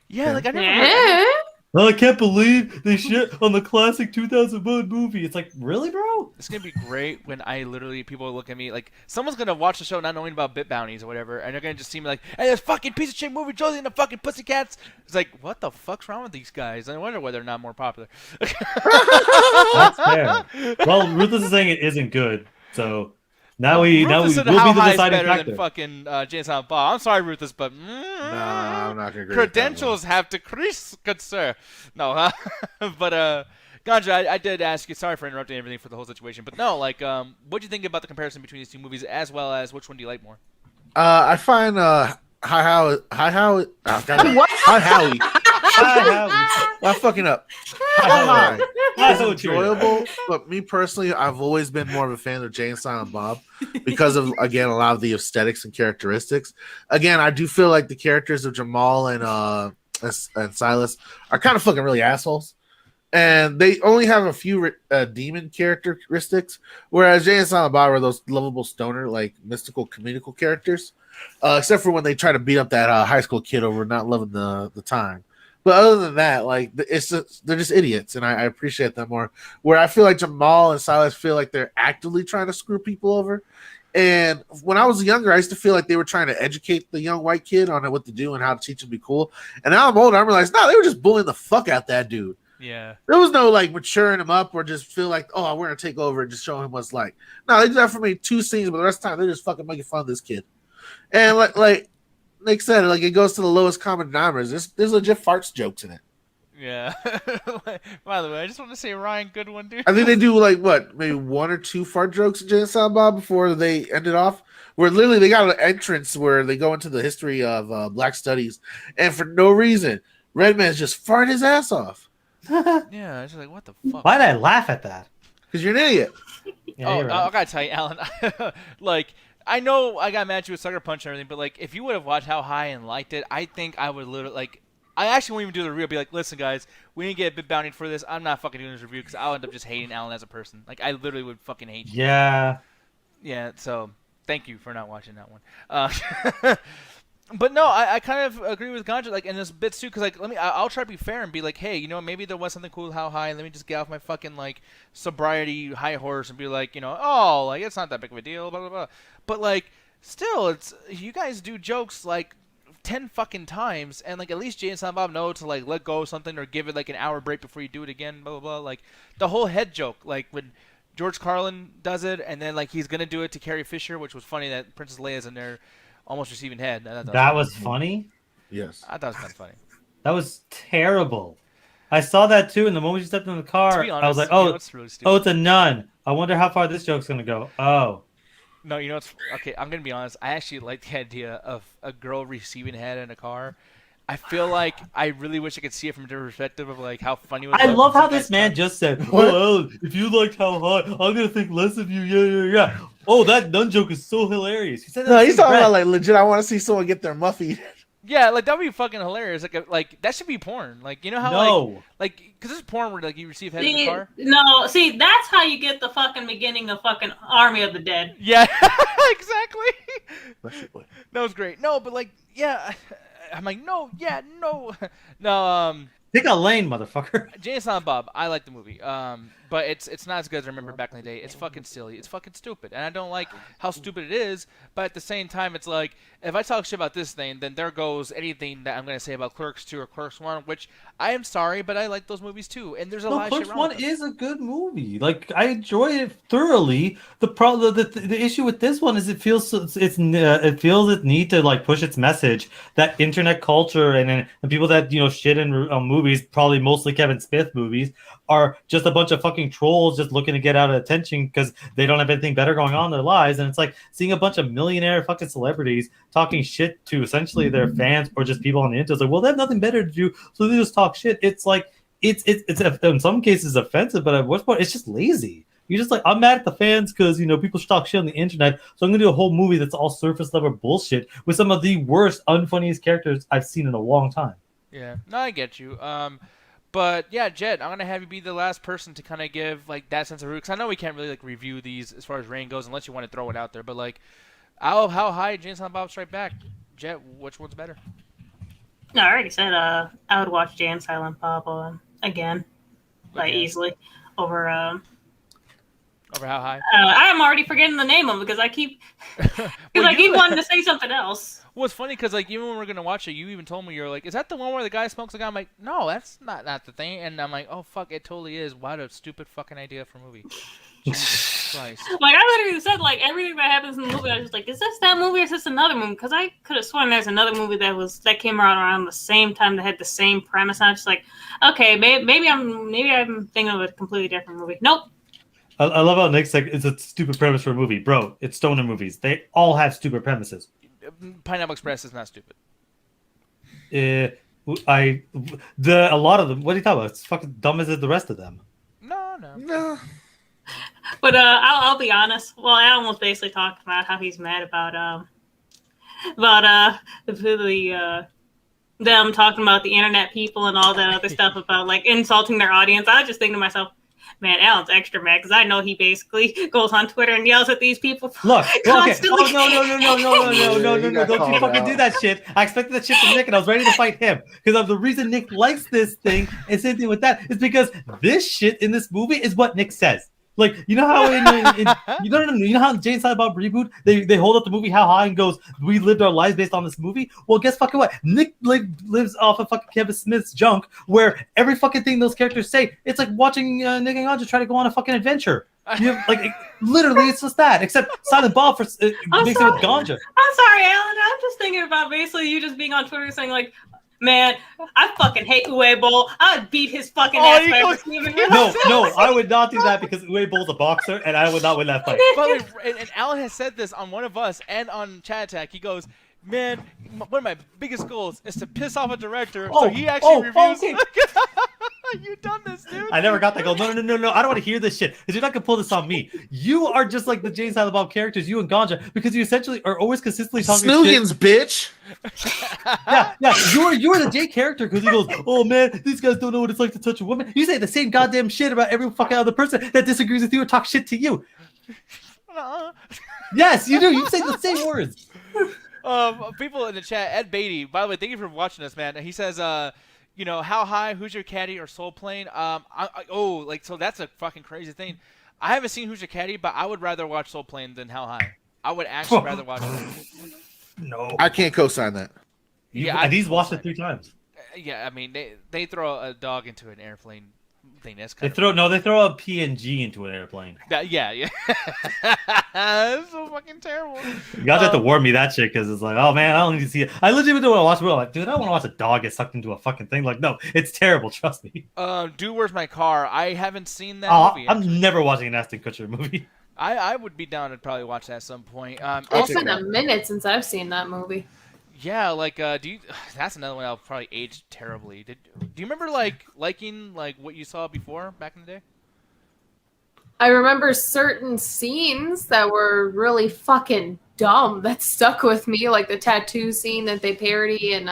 Yeah, like I never. Well, I can't believe they shit on the classic 2001 movie. It's like, really, bro? It's gonna be great when people look at me like someone's gonna watch the show not knowing about bit bounties or whatever, and they're gonna just see me like, hey, this fucking piece of shit movie, Josie and the fucking Pussycats. It's like, what the fuck's wrong with these guys? I wonder why they're not more popular. That's fair. Well, Ruthless is saying it isn't good, so now we'll be the deciding better factor. than fucking Jay and Silent Bob. I'm sorry, Ruthless, but Nah, I'm not gonna agree. Credentials have decreased, good sir. No, but Ganja, I did ask you. Sorry for interrupting everything for the whole situation, but no, like, what do you think about the comparison between these two movies, as well as which one do you like more? I find Hi Howie. I'm fucking up. It's enjoyable, but me personally, I've always been more of a fan of Jay and Silent Bob because of, again, a lot of the aesthetics and characteristics. Again, I do feel like the characters of Jamal and Silas are kind of fucking really assholes. and they only have a few demon characteristics, whereas Jay and Silent Bob are those lovable stoner, like mystical, comedical characters. Except for when they try to beat up that high school kid over not loving the time. But other than that, like they're just idiots, and I appreciate them more. Where I feel like Jamal and Silas feel like they're actively trying to screw people over. And when I was younger, I used to feel like they were trying to educate the young white kid on what to do and how to teach him to be cool. And now I'm older, I realize, no, they were just bullying the fuck out that dude. Yeah. There was no like maturing him up or just feel like, oh, we're gonna take over and just show him what's like. No, they did that for me 2 scenes, but the rest of the time they're just fucking making fun of this kid. And like Nick said, like it goes to the lowest common denominators. There's legit farts jokes in it. Yeah. By the way, I just want to say, Ryan, good one, dude. I think they do like what, maybe 1 or 2 fart jokes in Jay and Silent Bob before they end it off. Where literally they got an entrance where they go into the history of Black studies, and for no reason, Redman's just farting his ass off. Yeah, it's like, what the fuck? Why'd I laugh at that? Because you're an idiot. Yeah, Oh, you're right. I gotta tell you, Alan. Like, I know I got mad at you with Sucker Punch and everything, but like, if you would have watched How High and liked it, I think I would literally like. I actually won't even do the review. Be like, listen, guys, we didn't get a bit bounty for this. I'm not fucking doing this review because I'll end up just hating Alan as a person. Like, I literally would fucking hate you. Yeah. Yeah. So, thank you for not watching that one. But no, I kind of agree with Ganja, like, in this bits too, because like, I'll try to be fair and be like, hey, you know, maybe there was something cool with How High, and let me just get off my fucking like sobriety high horse and be like, you know, oh, like it's not that big of a deal, blah blah blah. But like, still, it's you guys do jokes like 10 fucking times, and like at least Jay and Silent Bob know to like let go of something or give it like an hour break before you do it again, blah blah blah. Like the whole head joke, like when George Carlin does it, and then like he's gonna do it to Carrie Fisher, which was funny that Princess Leia's in there. Almost receiving head. That was funny. Yes. I thought it was kind of funny. That was terrible. I saw that too, and the moment she stepped in the car, To be honest, I was like, you know "Oh, what's really stupid? oh, it's a nun. I wonder how far this joke's gonna go." Oh, No, you know what's okay. I'm gonna be honest. I actually like the idea of a girl receiving head in a car. I feel like I really wish I could see it from a different perspective of like how funny it was. I love how Some this guy's man tongue. just said, "Oh, if you liked How High, I'm gonna think less of you." Yeah. Oh, that nun joke is so hilarious. He said that. No, in he's the talking breath. about like legit. I want to see someone get their muffy. Yeah, like that would be fucking hilarious. Like that should be porn. Like you know how No. like because there's porn where like you receive head in the car. No, see, that's how you get the fucking beginning of fucking Army of the Dead. Yeah, exactly. That shit was- That was great. No, but like yeah, I'm like no, yeah, no, no. Pick a lane, motherfucker. Jay and Silent Bob, I like the movie. But it's not as good as I remember back in the day. It's fucking silly. It's fucking stupid, and I don't like how stupid it is. But at the same time, it's like if I talk shit about this thing, then there goes anything that I'm gonna say about Clerks 2 or Clerks 1, which I am sorry, but I like those movies too. And there's a No, lot of Clerks shit wrong 1 with them. is a good movie. Like I enjoy it thoroughly. The issue with this one is it feels it feels its need to like push its message that internet culture and people that shit in movies, probably mostly Kevin Smith movies, are just a bunch of fucking trolls just looking to get out of attention because they don't have anything better going on in their lives. And it's like seeing a bunch of millionaire fucking celebrities talking shit to essentially their fans or just people on the internet. It's like, well, they have nothing better to do, so they just talk shit. It's like it's in some cases offensive, but at what point it's just lazy. You're just like, I'm mad at the fans because people should talk shit on the internet, so I'm gonna do a whole movie that's all surface level bullshit with some of the worst, unfunniest characters I've seen in a long time. Yeah, no, I get you. But yeah, Jed, I'm gonna have you be the last person to kind of give like that sense of root, because I know we can't really like review these as far as rain goes unless you want to throw it out there. But like, how high Jay and Silent Bob Strike Back? Jed, which one's better? No, I already said I would watch Jay and Silent Bob again, like Okay. easily over. Over how high? I'm already forgetting the name of it because I keep wanting to say something else. Well, it's funny because like even when we're gonna watch it, you even told me you're like, "Is that the one where the guy smokes a guy?" I'm like, "No, that's not the thing." And I'm like, "Oh fuck, it totally is. What a stupid fucking idea for a movie." Jesus Christ. Like I literally said, like everything that happens in the movie, I was just like, "Is this that movie or is this another movie?" Because I could have sworn there's another movie that came out around the same time that had the same premise. And I was just like, "Okay, maybe I'm thinking of a completely different movie." Nope. I love how Nick's like, it's a stupid premise for a movie. Bro, it's stoner movies. They all have stupid premises. Pineapple Express is not stupid. A lot of them, what are you talking about? It's fucking dumb as the rest of them. No. No. But I'll be honest. Well, I almost basically talked about how he's mad about the them talking about the internet people and all that other stuff about like insulting their audience, I was just thinking to myself, man, Alan's extra mad because I know he basically goes on Twitter and yells at these people Look, okay. constantly. No, don't you fucking do that shit. I expected that shit from Nick, and I was ready to fight him because of the reason Nick likes this thing. And same thing with that is because this shit in this movie is what Nick says. Like, you know how you know how Jane Silent Bob reboot they hold up the movie How High and goes, we lived our lives based on this movie. Well, guess fucking what? Nick lives off of fucking Kevin Smith's junk, where every fucking thing those characters say, it's like watching Nick and Ganja try to go on a fucking adventure. You have, like, literally, it's just that. Except Silent Bob makes it with Ganja. I'm sorry, Alan. I'm just thinking about basically you just being on Twitter saying like, man, I fucking hate Uwe Boll. I would beat his fucking ass by receiving him. No, I would not do that because Uwe Boll's a boxer, and I would not win that fight. And Alan has said this on one of us and on Chat Attack. He goes, man, one of my biggest goals is to piss off a director. So he actually reviews. Okay. You done this, dude? I never got that goal. No. I don't want to hear this shit because you're not gonna pull this on me. You are just like the Jane Silent Bob characters, you and Ganja, because you essentially are always consistently talking Snoogans, bitch. Yeah. You're the Jay character because he goes, oh man, these guys don't know what it's like to touch a woman. You say the same goddamn shit about every fucking other person that disagrees with you or talks shit to you. Yes, you do. You say the same words. People in the chat, Ed Beatty, by the way, thank you for watching us, man. He says, you know, How High, Who's Your Caddy, or Soul Plane. So that's a fucking crazy thing. I haven't seen Who's Your Caddy, but I would rather watch Soul Plane than How High. I would actually rather watch it. No. I can't co-sign that. And he's watched it 3 times. Yeah, I mean, they throw a dog into an airplane thing. That's They throw a PNG into an airplane. Yeah. That's so fucking terrible. You guys have to warn me that shit because it's like, oh man, I don't need to see it. I legitimately don't want to watch it. I'm like, dude, I don't want to watch a dog get sucked into a fucking thing. Like, no, it's terrible. Trust me. Where's My Car? I haven't seen that movie. I'm never watching an Ashton Kutcher movie. I would be down to probably watch that at some point. It's been a minute since I've seen that movie. Yeah, like, that's another one I'll probably age terribly. Do you remember, liking, what you saw before back in the day? I remember certain scenes that were really fucking dumb that stuck with me, like the tattoo scene that they parody in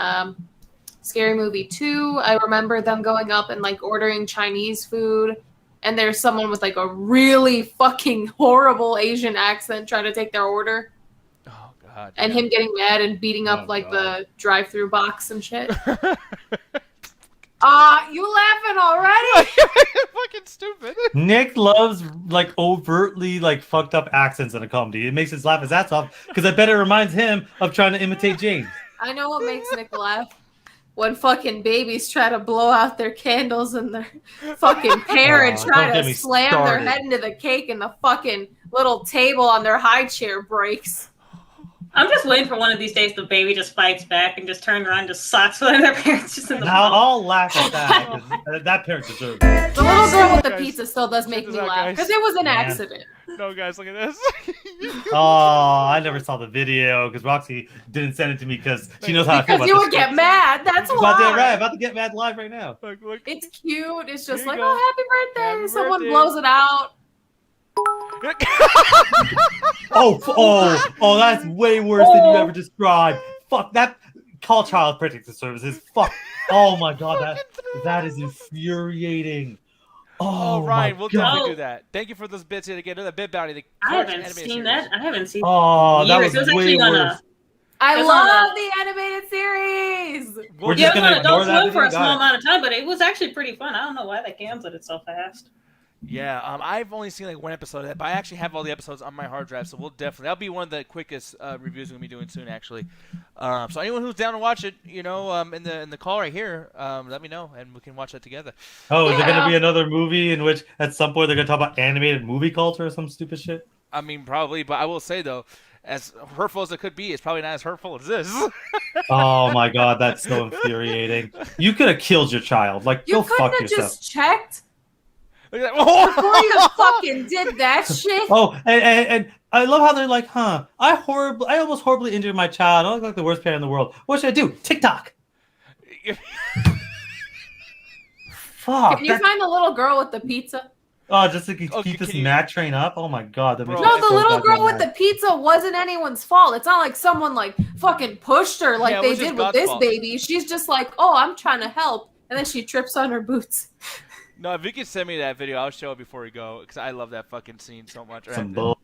Scary Movie 2. I remember them going up and, ordering Chinese food, and there's someone with, a really fucking horrible Asian accent trying to take their order. God, and him getting mad and beating up the drive-through box and shit. You laughing already? Fucking stupid. Nick loves overtly fucked up accents in a comedy. It makes him laugh his ass off because I bet it reminds him of trying to imitate James. I know what makes Nick laugh. When fucking babies try to blow out their candles and their fucking parents try to slam their head into the cake and the fucking little table on their high chair breaks. I'm just waiting for one of these days the baby just fights back and just turns around and just socks one of their parents just in the Now I'll laugh at that because that parent deserves it. The little girl with the pizza still does make me laugh because it was an accident. No, guys, look at this. Oh, I never saw the video because Roxy didn't send it to me because she knows how I feel about this. Because you would get mad. That's why. About to get mad live right now. Look. It's cute. It's just like, oh, happy birthday. Happy Someone birthday. Blows it out. Oh, that's way worse than you ever described. Fuck that. Call Child Protective Services. Fuck. Oh my god, that is infuriating. Oh, Ryan, we'll definitely do that. Thank you for those bits here to get another bit bounty. I haven't seen that. I haven't seen. Oh, that was way worse. I love the animated series. We're just gonna ignore that for a small amount of time, but it was actually pretty fun. I don't know why they canceled it so fast. Yeah, I've only seen one episode of that, but I actually have all the epissodes on my hard drive, so that'll be one of the quickest reviews we're gonna be doing soon, actually. So anyone who's down to watch it, in the call right here, let me know and we can watch that together. Oh, is there gonna be another movie in which at some point they're gonna talk about animated movie culture or some stupid shit? I mean, probably, but I will say though, as hurtful as it could be, it's probably not as hurtful as this. Oh my god, that's so infuriating. You could have killed your child. Go fuck yourself. You could have just checked. Before you fucking did that shit. Oh, and I love how they're like, I almost horribly injured my child. I look like the worst parent in the world. What should I do? TikTok. Fuck. Can you find the little girl with the pizza? Oh, just to Oh, keep this can you- mad train up. Oh my god, that makes Bro, me No, the so little goddamn girl with the mad. pizza wasn't anyone's fault. It's not like someone like fucking pushed her like Yeah, it they was just did with God's this fault. baby. She's just like, oh, I'm trying to help, and then she trips on her boots. No, if you could send me that video, I'll show it before we go because I love that fucking scene so much. Some Right? bull.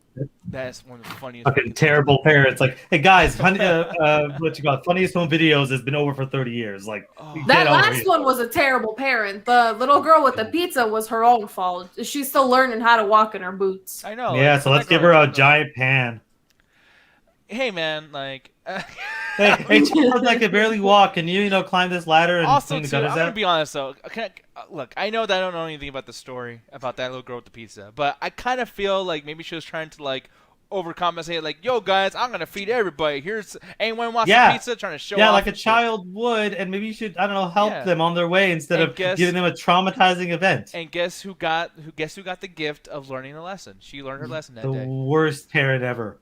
That's one of the funniest. Fucking terrible parents. Like, hey guys, what you got? Funniest home videos has been over for 30 years. Like, Oh. get That over last here. one was a terrible parent. The little girl with the pizza was her own fault. She's still learning how to walk in her boots. I know. Yeah, like, so let's that give girl her a is- giant pan. Hey man, like. Hey, child that can barely walk. Can you climb this ladder and Also, clean the too, I'm gutters gonna out? be honest though. Look, I know that I don't know anything about the story about that little girl with the pizza, but I kind of feel like maybe she was trying to like overcompensate. Like, yo guys, I'm gonna feed everybody. Here's anyone wants Yeah. some pizza, trying to show Yeah, off like a and shit. child would, and maybe you should, I don't know, help Yeah. them on their way instead And of guess- giving them a traumatizing event. And guess who got the gift of learning the lesson? She learned her lesson that The day. worst parent ever.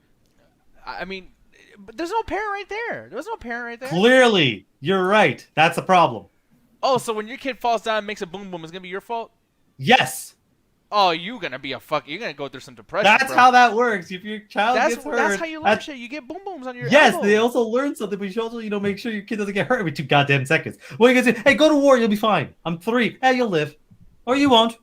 I mean, but there's no parent right there. There was no parent right there. Clearly, you're right. That's a problem. Oh, so when your kid falls down and makes a boom boom, it's gonna be your fault? Yes, Oh, you're gonna go through some depression. that's bro. how that works. If your child That's gets hurt, that's how you learn shit. You get boom booms on your yes, elbow. they also learn something, but you should also, make sure your kid doesn't get hurt every 2 goddamn seconds. What are you gonna say? Hey, go to war, you'll be fine. I'm 3. Hey, you'll live. Or you won't.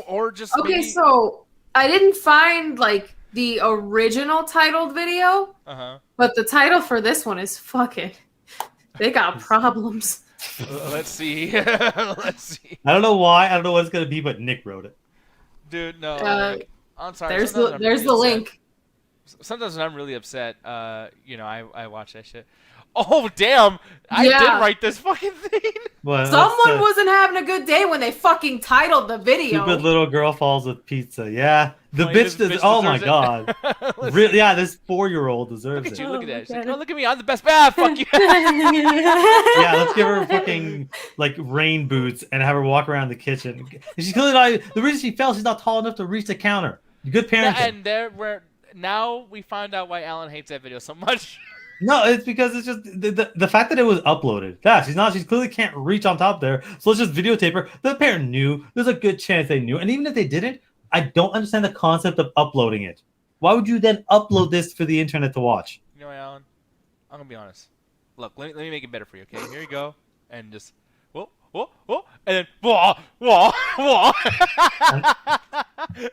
Or just Okay, maybe... so I didn't find like the original titled video, Uh-huh. but the title for this one is "Fuck It." They got problems. Let's see. Let's see. I don't know why. I don't know what it's gonna be, but Nick wrote it. Dude, no. Uh, I'm sorry. There's sometimes the I'm there's really the upset. link. Sometimes when I'm really upset, I watch that shit. Oh, damn. I Yeah. did write this fucking thing. Well, Someone wasn't having a good day when they fucking titled the video. Stupid little girl falls with pizza. Yeah, the Well, bitch this does. Oh my deserves it. god. Listen, Really? Yeah, this 4-year-old deserves Look at it. you. Look at that. She's like, Okay. oh, look at me. I'm the best. Ah, fuck you. Yeah, let's give her fucking like rain boots and have her walk around the kitchen. And she's clearly not. The reason she fell, she's not tall enough to reach the counter. Good parenting. And now we find out why Alan hates that video so much. No, it's because it's just the fact that it was uploaded. Yeah, she's clearly can't reach on top there. So let's just videotape her. The parent knew. There's a good chance they knew. And even if they didn't, I don't understand the concept of uploading it. Why would you then upload this for the internet to watch? You know what, Alan? I'm gonna be honest. Look, let me make it better for you, okay? Here you go, and just whoa, and then whoa.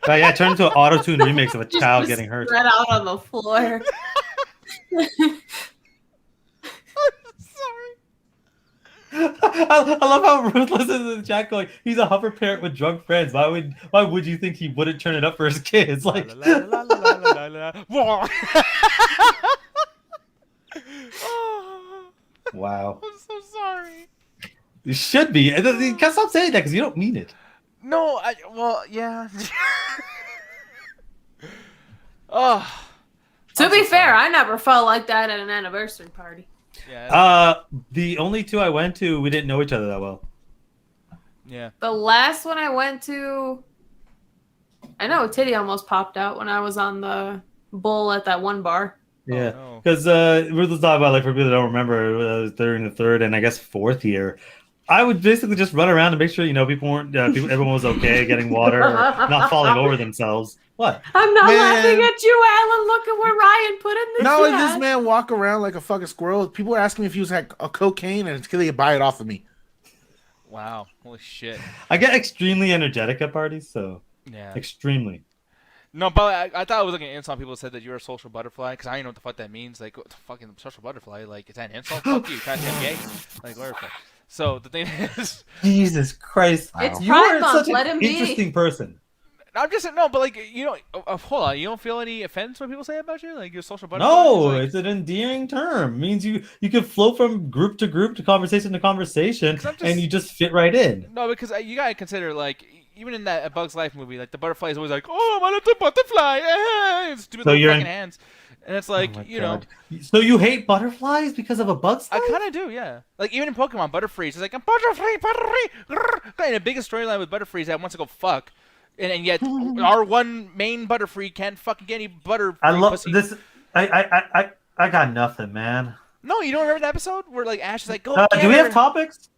But yeah, turn into an auto-tune remix of a child Just getting hurt. spread out on the floor. Sorry. I love how Ruthless is in the chat going, he's a hover parent with drunk friends. Why would you think he wouldn't turn it up for his kids? Like, Whoa. Oh, wow. I'm so sorry. You should be. And you can't stop saying that because you don't mean it. No, yeah. Oh. To I'm be so fair, sorry. I never felt like that at an anniversary party. Yeah. The only 2 I went to, we didn't know each other that well. Yeah. The last one I went to, I know a titty almost popped out when I was on the bull at that one bar. Yeah. no. Because we're just talking about, like, for people that don't remember, during the 3rd and I guess 4th year, I would basically just run around and make sure, people weren't, everyone was okay, getting water, or not falling over themselves. What? I'm not Man. laughing at you, Alan. Look at where Ryan put in the Not only does chat. this man walk around like a fucking squirrel, people were asking me if he was like a cocaine and they could buy it off of me. Wow. Holy shit. I get extremely energetic at parties, so Yeah. extremely. No, but I thought it was like an insult. People said that you're a social butterfly because I don't even know what the fuck that means. Like, what the fucking social butterfly? Like, is that an insult? Fuck you. Goddamn gay. Like, where the fuck? So the thing is, Jesus Christ. It's You Pride are Month, such let an him be. interesting person. I'm just no, but like hold on. You don't feel any offense when people say about you? Like you're a social butterfly? No, like, it's an endearing term. It means you can flow from group to group to conversation, and you just fit right in. no, because you gotta consider like even in that A Bug's Life movie, like the butterfly is always like, oh, I'm a little butterfly, it's stupid So little you're fucking in- hands, and it's like Oh my you know. God. So you hate butterflies because of a bug's I life? kind of do, yeah. Like even in Pokemon, Butterfree, it's like I'm Butterfree. And the biggest storyline with Butterfree is that wants to go fuck, and yet our one main Butterfree can't fucking get any butter. I love pussy. this. I got nothing, man. No, you don't remember that episode where like Ash is like, go. Do get we her. have topics?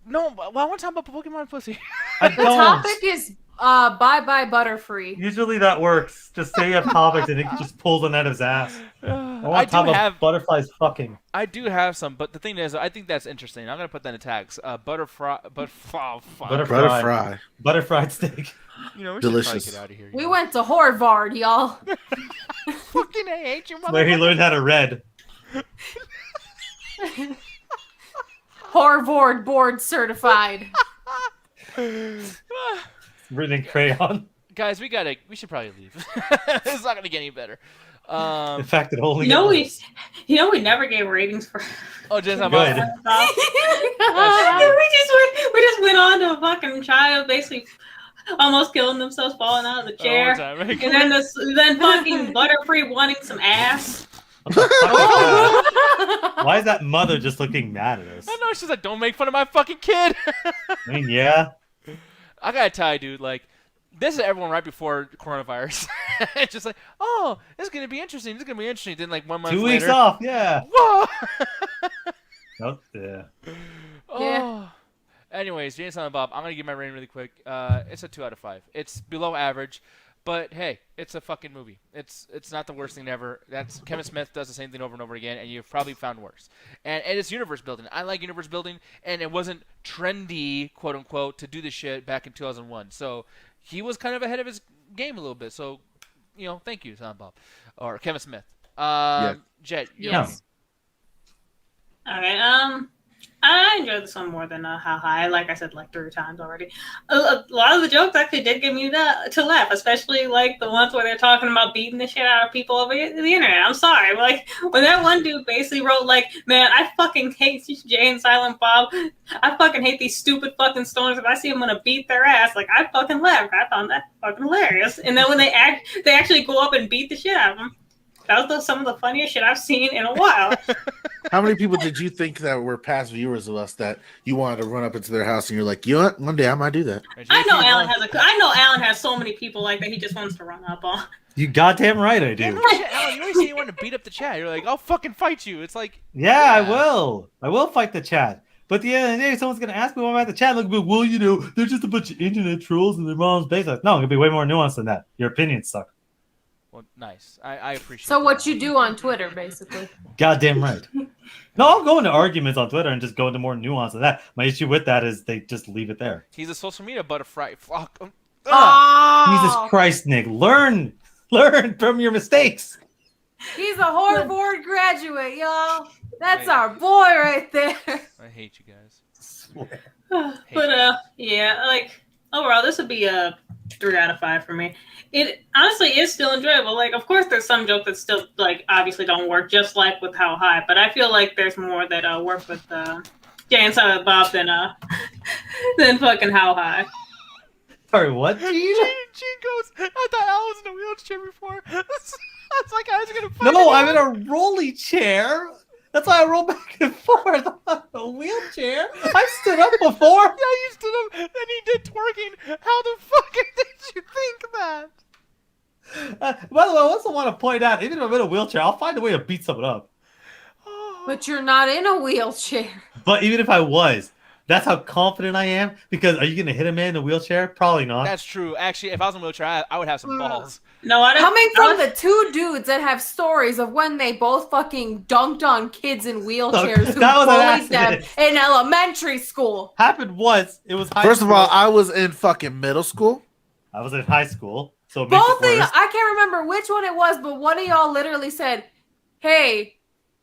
No, well, I want to talk about Pokemon pussy. I The don't. topic is Bye Butterfree. Usually that works. Just say you have topics and it just pulls one out of his ass. I I want do top of have butterflies fucking. I do have some, but the thing is, I think that's interesting. I'm gonna put that in tags. Butterfry. Butterfry. Butterfried steak. You know, we Delicious. should probably get out of here. We went to Harvard, y'all. Fucking hate you, Where he motherfucker. learned how to read. Harvard board certified. Written in crayon. Guys, we should probably leave. It's not gonna get any better. In fact, it only You know gets worse. we never gave ratings for. Oh, just how Good. we just went on to a fucking child basically almost killing themselves, falling out of the chair, and then fucking Butterfree wanting some ass. What the fuck is that? Why is that mother just looking mad at us? I know, she's like, don't make fun of my fucking kid. I mean, yeah. I gotta tell you, dude, like, this is everyone right before coronavirus. It's just like, oh, this is gonna be interesting. This is gonna be interesting. Then like 1 month 2 later, weeks off, yeah. whoa. Nope, yeah. Oh. Anyways, Jane Silent Bob, I'm gonna give my rating really quick. It's a 2 out of 5. It's below average, but hey, it's a fucking movie. It's not the worst thing ever. That's Kevin Smith does the same thing over and over again, and you've probably found worse. And it's universe building. I like universe building, and it wasn't trendy, quote unquote, to do this shit back in 2001. So he was kind of ahead of his game a little bit. So, you know, thank you, Silent Bob or Kevin Smith. Jet, Yes. Okay, I enjoyed this one more than How High. Like I said, like 3 times already. A lot of the jokes actually did get me to laugh, especially like the ones where they're talking about beating the shit out of people over the internet. I'm sorry, like when that one dude basically wrote like, "Man, I fucking hate Jay and Silent Bob. I fucking hate these stupid fucking stoners. If I see them, I'm gonna beat their ass." Like I fucking laughed. I found that fucking hilarious. And then when they actually go up and beat the shit out of them. That was some of the funniest shit I've seen in a while. How many people did you think that were past viewers of us that you wanted to run up into their house and you're like, you know what? One day I might do that. I know Alan has so many people like that he just wants to run up on. You goddamn right I do. Yeah, no shit, Alan, you always say you want to beat up the chat. You're like, I'll fucking fight you. It's like, Yeah, I will. I will fight the chat. But at the end of the day, someone's going to ask me why I'm at the chat. Like, well, you know, they're just a bunch of internet trolls in their mom's basement. No, I'm going to be way more nuanced than that. Your opinions suck. well, nice. I appreciate So that. what you do on Twitter, basically. Goddamn right. No, I'll go into arguments on Twitter and just go into more nuance than that. My issue with that is they just leave it there. He's a social media butterfly. Fuck. Oh, Jesus Christ, Nick. Learn from your mistakes. He's a Harvard graduate, y'all. That's our boy right there. I hate you guys. But yeah, like overall, this would be a 3 out of 5 for me. It honestly is still enjoyable. Like, of course, there's some jokes that still like obviously don't work, just like with How High. But I feel like there's more that work with Jay and Silent Bob than fucking How High. Sorry, what? Gene goes, I thought Al was in a wheelchair before. It's like I was going to fight No, him. I'm in a rolly chair. That's why I roll back and forth. I'm not in a wheelchair. I've stood up before. Yeah, you stood up and he did twerking. How the fuck did you think that? By the way, I also want to point out, even if I'm in a wheelchair, I'll find a way to beat someone up. But you're not in a wheelchair. But even if I was, that's how confident I am. Because are you going to hit a man in a wheelchair? Probably not. That's true. Actually, if I was in a wheelchair, I would have some balls. No, I don't. Coming from the 2 dudes that have stories of when they both fucking dunked on kids in wheelchairs who that was an bullied them accident. in elementary school. Happened once. It was high First of school. all, I was in fucking middle school. I was in high school. So it makes Both it of worse. I can't remember which one it was, but one of y'all literally said, hey,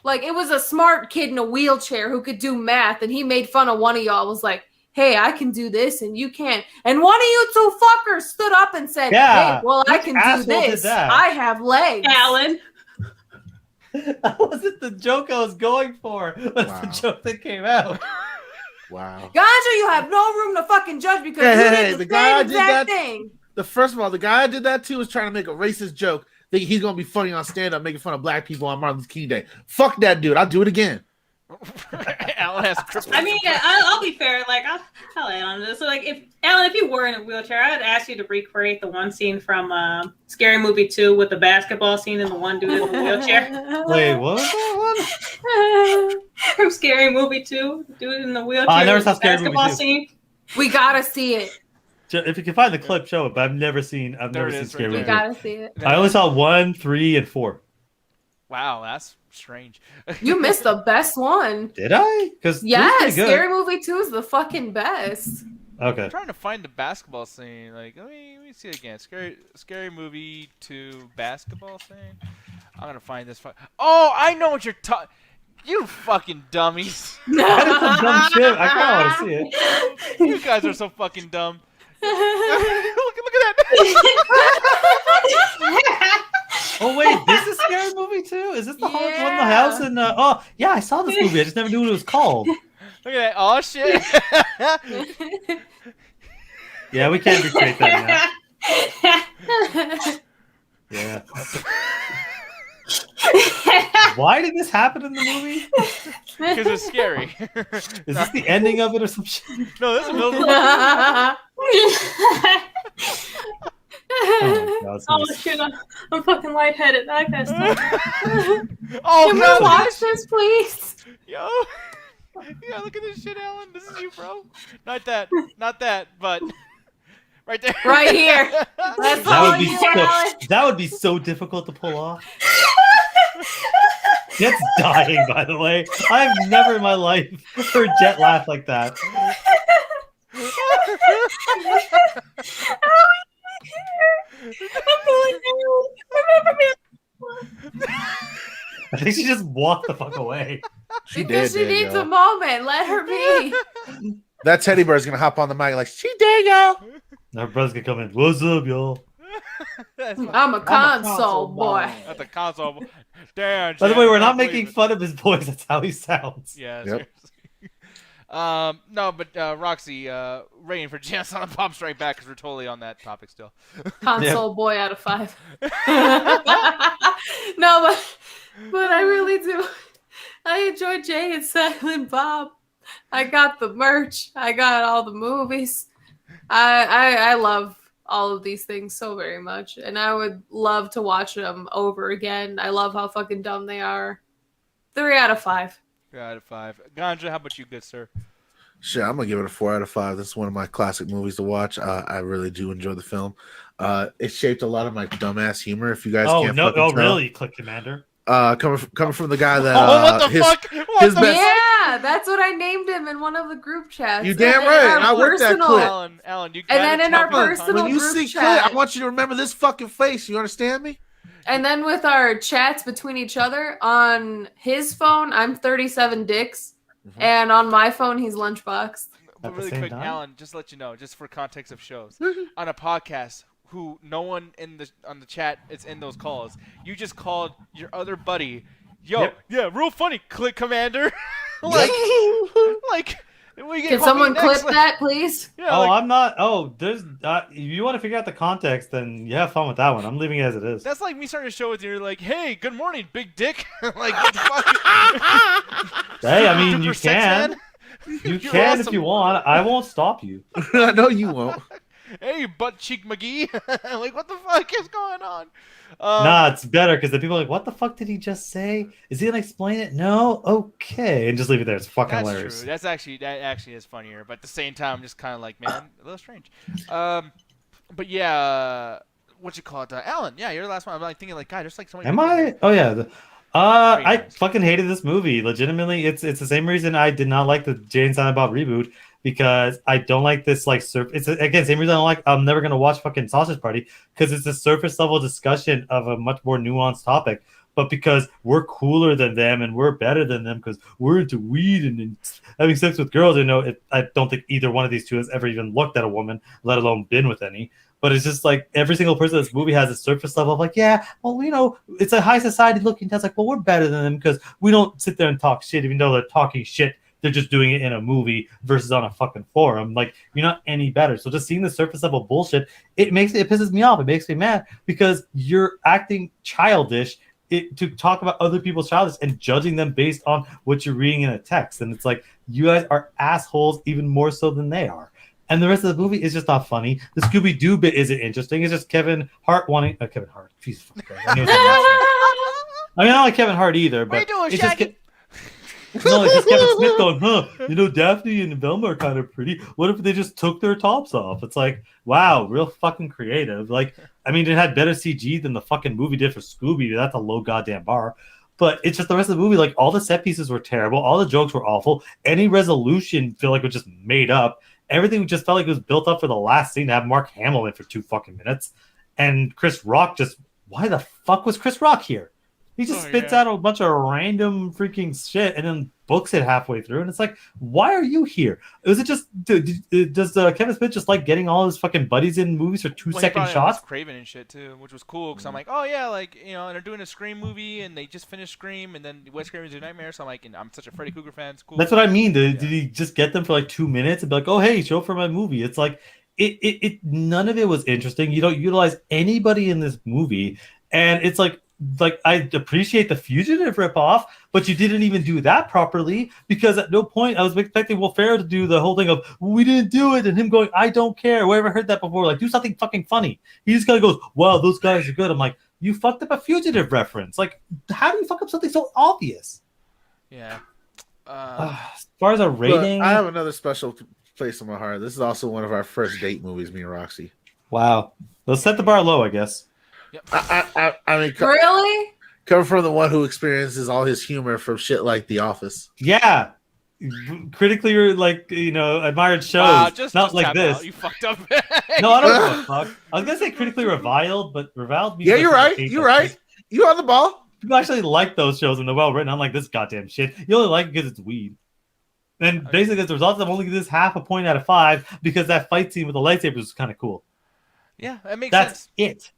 like it was a smart kid in a wheelchair who could do math, and he made fun of one of y'all, was like, hey, I can do this and you can't. And one of you 2 fuckers stood up and said, Yeah, hey, well, I which can do asshole did this. that? I have legs. Alan. That wasn't the joke I was going for. That's Wow. the joke that came out. Wow. Ganja, you have no room to fucking judge because Hey, you hey, did the the guy same I did exact that- thing. First of all, the guy I did that to was trying to make a racist joke, thinking he's gonna be funny on stand-up, making fun of black people on Martin Luther King Day. Fuck that dude. I'll do it again. Alan has crippled. I mean, I'll be fair. Like, I'll add on to this. So, like, if you were in a wheelchair, I'd ask you to recreate the one scene from Scary Movie 2 with the basketball scene and the one dude in the wheelchair. Wait, what was that one? From Scary Movie 2, the dude in the wheelchair. I never with saw the Scary Movie basketball 2. scene. We gotta see it. If you can find the clip, show it. But I've never seen There it seen is, Scary right You Movie. there. gotta see it. I only saw 1, 3, and 4. Wow, that's strange. You missed the best one. Did I? Because Yes, Scary Movie 2 is the fucking best. Okay. I'm trying to find the basketball scene. Like, let me see it again. Scary Movie 2 basketball scene. I'm gonna find this. Oh, I know what you're talking. You fucking dummies. That is some dumb shit. I kind of want to see it. You guys are so fucking dumb. look at that. Oh wait, this is Scary Movie too? Is this the one in the house? And oh yeah, I saw this movie. I just never knew what it was called. Look at that. Oh shit. Yeah, we can't recreate that now. Yeah. Why did this happen in the movie? Because it's scary. Is this the ending of it or some shit? No, this is the middle of the Oh, God, it's Oh nice. shit! I'm fucking lightheaded. I guess. Oh, Can we God. watch this, please? Yo. Yeah, look at this shit, Alan. This is you, bro. Not that, but right there. Right here. That's That all would be you, so, Alan. that would be so difficult to pull off. Jet's dying, by the way. I've never in my life heard Jet laugh like that. I think she just walked the fuck away. She Because did, she needs yo. a moment. Let her be. That teddy bear's gonna hop on the mic like, she did, yo. Our brother's gonna come in. What's up, y'all? That's I'm a console boy. at the console. Damn. By the Jet, way, we're I not can't making believe it. fun of his voice. That's how he sounds. Yeah. Yep. Seriously. No, but Roxy, rating for Jan Silent Bob Strike Back because we're totally on that topic still. Console boy out of 5. No, but I really do. I enjoy Jay and Silent Bob. I got the merch. I got all the movies. I love all of these things so very much, and I would love to watch them over again. I love how fucking dumb they are. 3 out of 5. 3 out of 5. Ganja, how about you, good sir? Shit, I'm gonna give it a 4 out of 5. This is one of my classic movies to watch. I really do enjoy the film. It shaped a lot of my dumbass humor. If you guys Oh can't no! fucking Oh tell. really? Click Commander. Coming from the guy that Oh, what the his- fuck? What his the best- Yeah, that's what I named him in one of the group chats. You damn And right, in our and I worked that personal- clip. Alan, you And gotta then in tell our me the time. personal when you group see chat. Clint, I want you to remember this fucking face. You understand me? And then with our chats between each other, on his phone, I'm 37 dicks. And on my phone, he's Lunchbox. But At the really same quick, time? Alan, just to let you know, just for context of shows, on a podcast, who no one on the chat is in those calls, you just called your other buddy, yo, Yep. yeah, real funny, Click Commander, like, we get Can called someone next, clip that, please? Yeah, Oh, like, I'm not. Oh, there's. If you want to figure out the context, then you have fun with that one. I'm leaving it as it is. that's like me starting a show with you, like, hey, good morning, big dick, like, what the fuck? Hey, I mean, Super you sex can. man? You You're can if awesome. you want. I won't stop you. I know you won't. Hey, butt cheek McGee, like, what the fuck is going on? Nah, it's better because the people are like, "What the fuck did he just say? Is he gonna explain it?" No, okay, and just leave it there. It's fucking That's hilarious. true. That actually is funnier. But at the same time, I'm just kind of like, man, a little strange. But yeah, what you call it, Alan? Yeah, you're the last one. I'm like thinking, like, God, there's like so many. Am people I? here. Oh yeah. I nice. fucking hated this movie. Legitimately, it's the same reason I did not like the Jay and Silent Bob reboot because I don't like this like It's again same reason I don't like. I'm never gonna watch fucking Sausage Party because it's a surface level discussion of a much more nuanced topic. But because we're cooler than them and we're better than them because we're into weed and having sex with girls, I don't think either one of these two has ever even looked at a woman, let alone been with any. But it's just like every single person in this movie has a surface level of like, yeah, well, it's a high society looking test. Like, well, we're better than them because we don't sit there and talk shit, even though they're talking shit. They're just doing it in a movie versus on a fucking forum. Like, you're not any better. So just seeing the surface level bullshit, it pisses me off. It makes me mad because you're acting childish to talk about other people's childish and judging them based on what you're reading in a text. And it's like, you guys are assholes even more so than they are. And the rest of the movie is just not funny. The Scooby-Doo bit isn't interesting. It's just Kevin Hart wanting... Kevin Hart. Jesus fucking Christ. I mean, I don't like Kevin Hart either, What are you but doing, it's just... Shaggy? No, it's just Kevin Smith going, Daphne and Velma are kind of pretty. What if they just took their tops off? It's like, wow, real fucking creative. Like, I mean, it had better CG than the fucking movie did for Scooby. That's a low goddamn bar. But it's just the rest of the movie, like, all the set pieces were terrible. All the jokes were awful. Any resolution feel like was just made up. Everything just felt like it was built up for the last scene to have Mark Hamill in for 2 fucking minutes. And Chris Rock why the fuck was Chris Rock here? He just spits out a bunch of random freaking shit and then books it halfway through. And it's like, why are you here? Was it just, does Kevin Smith just like getting all his fucking buddies in movies for 2-second shots? Craven and shit too, which was cool because I'm like, oh yeah, like, and they're doing a Scream movie and they just finished Scream and then Wes Craven's a Nightmare. So I'm like, and I'm such a Freddy Krueger fan. It's cool. That's what I mean. Did he just get them for like 2 minutes and be like, oh, hey, show up for my movie? It's like, none of it was interesting. You don't utilize anybody in this movie. And it's like I appreciate the Fugitive ripoff, but you didn't even do that properly because at no point I was expecting Will Ferrell to do the whole thing of we didn't do it and him going, I don't care. We ever heard that before? Like, do something fucking funny. He just kind of goes, wow, those guys are good. I'm like, you fucked up a Fugitive reference. Like, how do you fuck up something so obvious? Yeah. As far as a rating, I have another special place in my heart. This is also one of our first date movies, me and Roxy. Wow. Let's set the bar low, I guess. Yep. I mean, Really? coming from the one who experiences all his humor from shit like The Office. Yeah. Critically, admired shows. Just like this. Out. You fucked up. No, I don't give a fuck. I was gonna say critically reviled, but reviled means Yeah, you're right. You're right. You on the ball. People actually like those shows when they're well written. I'm like, this goddamn shit. You only like it because it's weed. And basically, as a result, I'm only giving this half a point out of 5 because that fight scene with the lightsabers was kind of cool. Yeah, that makes That's sense. it.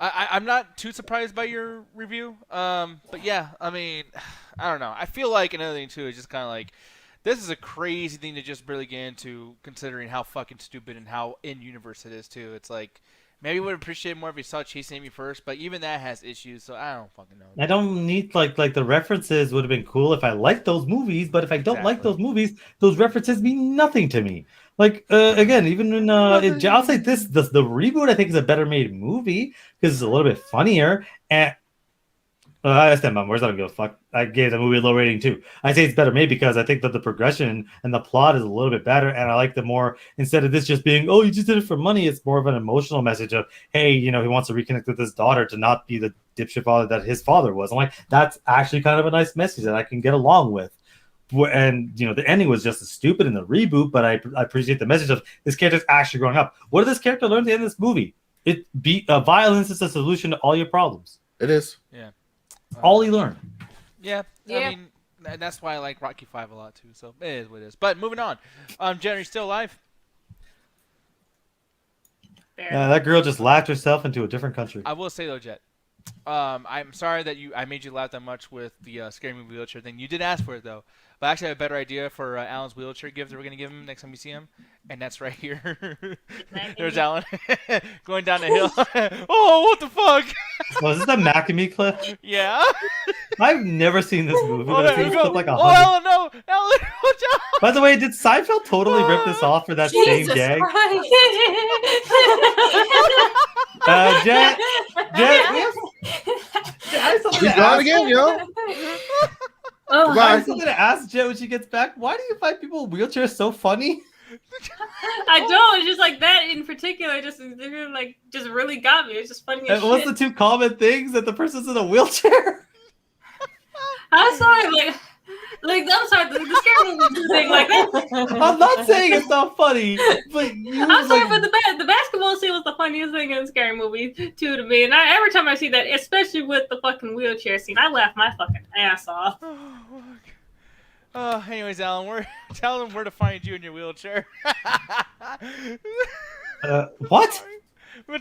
I'm not too surprised by your review. But yeah, I mean, I don't know. I feel like another thing too is just kind of like this is a crazy thing to just really get into, considering how fucking stupid and how in universe it is too. It's like maybe would appreciate more if you saw Chasing Amy first, but even that has issues, so I don't fucking know. I don't need like the references would have been cool if I liked those movies, but if I don't like those movies, those references mean nothing to me. Like again, even when I'll say this, the reboot I think is a better made movie because it's a little bit funnier. And I stand by my words. I don't give a fuck. I gave the movie a low rating too. I say it's better made because I think that the progression and the plot is a little bit better, and I like the more instead of this just being you just did it for money. It's more of an emotional message of hey, he wants to reconnect with his daughter to not be the dipshit father that his father was. I'm like, that's actually kind of a nice message that I can get along with. And the ending was just as stupid in the reboot, but I appreciate the message of this character's actually growing up. What did this character learn at the end of this movie? Violence is the solution to all your problems. It is. Yeah. All he learned. Yeah. I mean, that's why I like Rocky 5 a lot too. So it is what it is. But moving on. Jen, are you still alive? That girl just laughed herself into a different country. I will say though, Jet. I'm sorry that I made you laugh that much with the scary movie wheelchair thing. You did ask for it though, but I actually have a better idea for Alan's wheelchair gift that we're gonna give him next time we see him, and that's right here. There's Alan going down the hill. Oh, what the fuck! Was this the Macamee clip? Yeah. I've never seen this movie. But I've seen this clip like Alan, no, Alan, watch out! By the way, did Seinfeld totally rip this off for that same gag? Jet, We gone again, yo. I have something to ask Jet when she gets back. Why do you find people in wheelchairs so funny? I don't. It's just like that in particular. Just really got me. It's just funny as What's shit. the 2 common things that the person's in a wheelchair? I'm sorry. I'm sorry. The scary movie thing like that. I'm not saying it's not funny, but I'm sorry, but the basketball scene was the funniest thing in the scary movie too to me. And every time I see that, especially with the fucking wheelchair scene, I laugh my fucking ass off. Anyways, Alan, tell them where to find you in your wheelchair. What?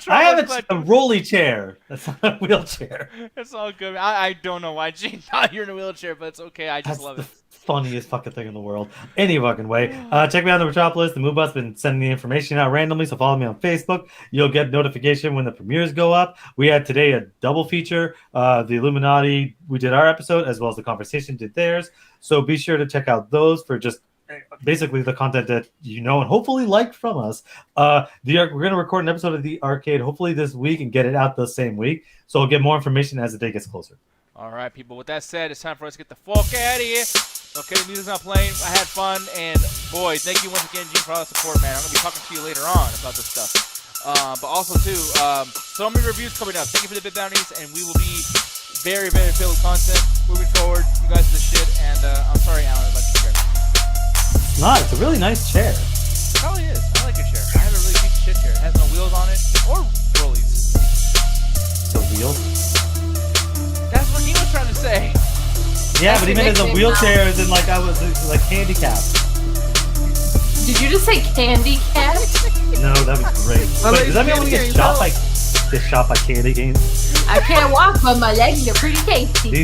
I have a rolly chair. That's not a wheelchair. It's all good. I don't know why Gene thought you're in a wheelchair, but it's okay. I just love it. Funniest fucking thing in the world. Any fucking way. Check me out on the Metropolis. The MoveBot's been sending the information out randomly, so follow me on Facebook. You'll get notification when the premieres go up. We had today a double feature. The Illuminati, we did our episode, as well as the Conversation did theirs. So be sure to check out those for just basically the content that and hopefully like from us. We're going to record an episode of The Arcade hopefully this week and get it out the same week. So we'll get more information as the day gets closer. All right, people. With that said, it's time for us to get the fuck out of here. Okay, the music's not playing. I had fun, and boy, thank you once again, Gene, for all the support, man. I'm gonna be talking to you later on about this stuff. But also too, so many reviews coming up. Thank you for the bit bounties, and we will be very, very filled with content moving forward. You guys are the shit, and I'm sorry, Alan, about your chair. Nah, it's a really nice chair. It probably is. I like your chair. I have a really piece of shit chair. It has no wheels on it or rollies. The wheel? That's what he was trying to say. Yeah, That's but he your meant as a nickname wheelchair, as in like I was like handicap. Did you just say candy cat? No, that'd be great. Well, Wait, does that mean I'm gonna candy get canes, shot by candy canes? I can't walk, but my legs are pretty tasty.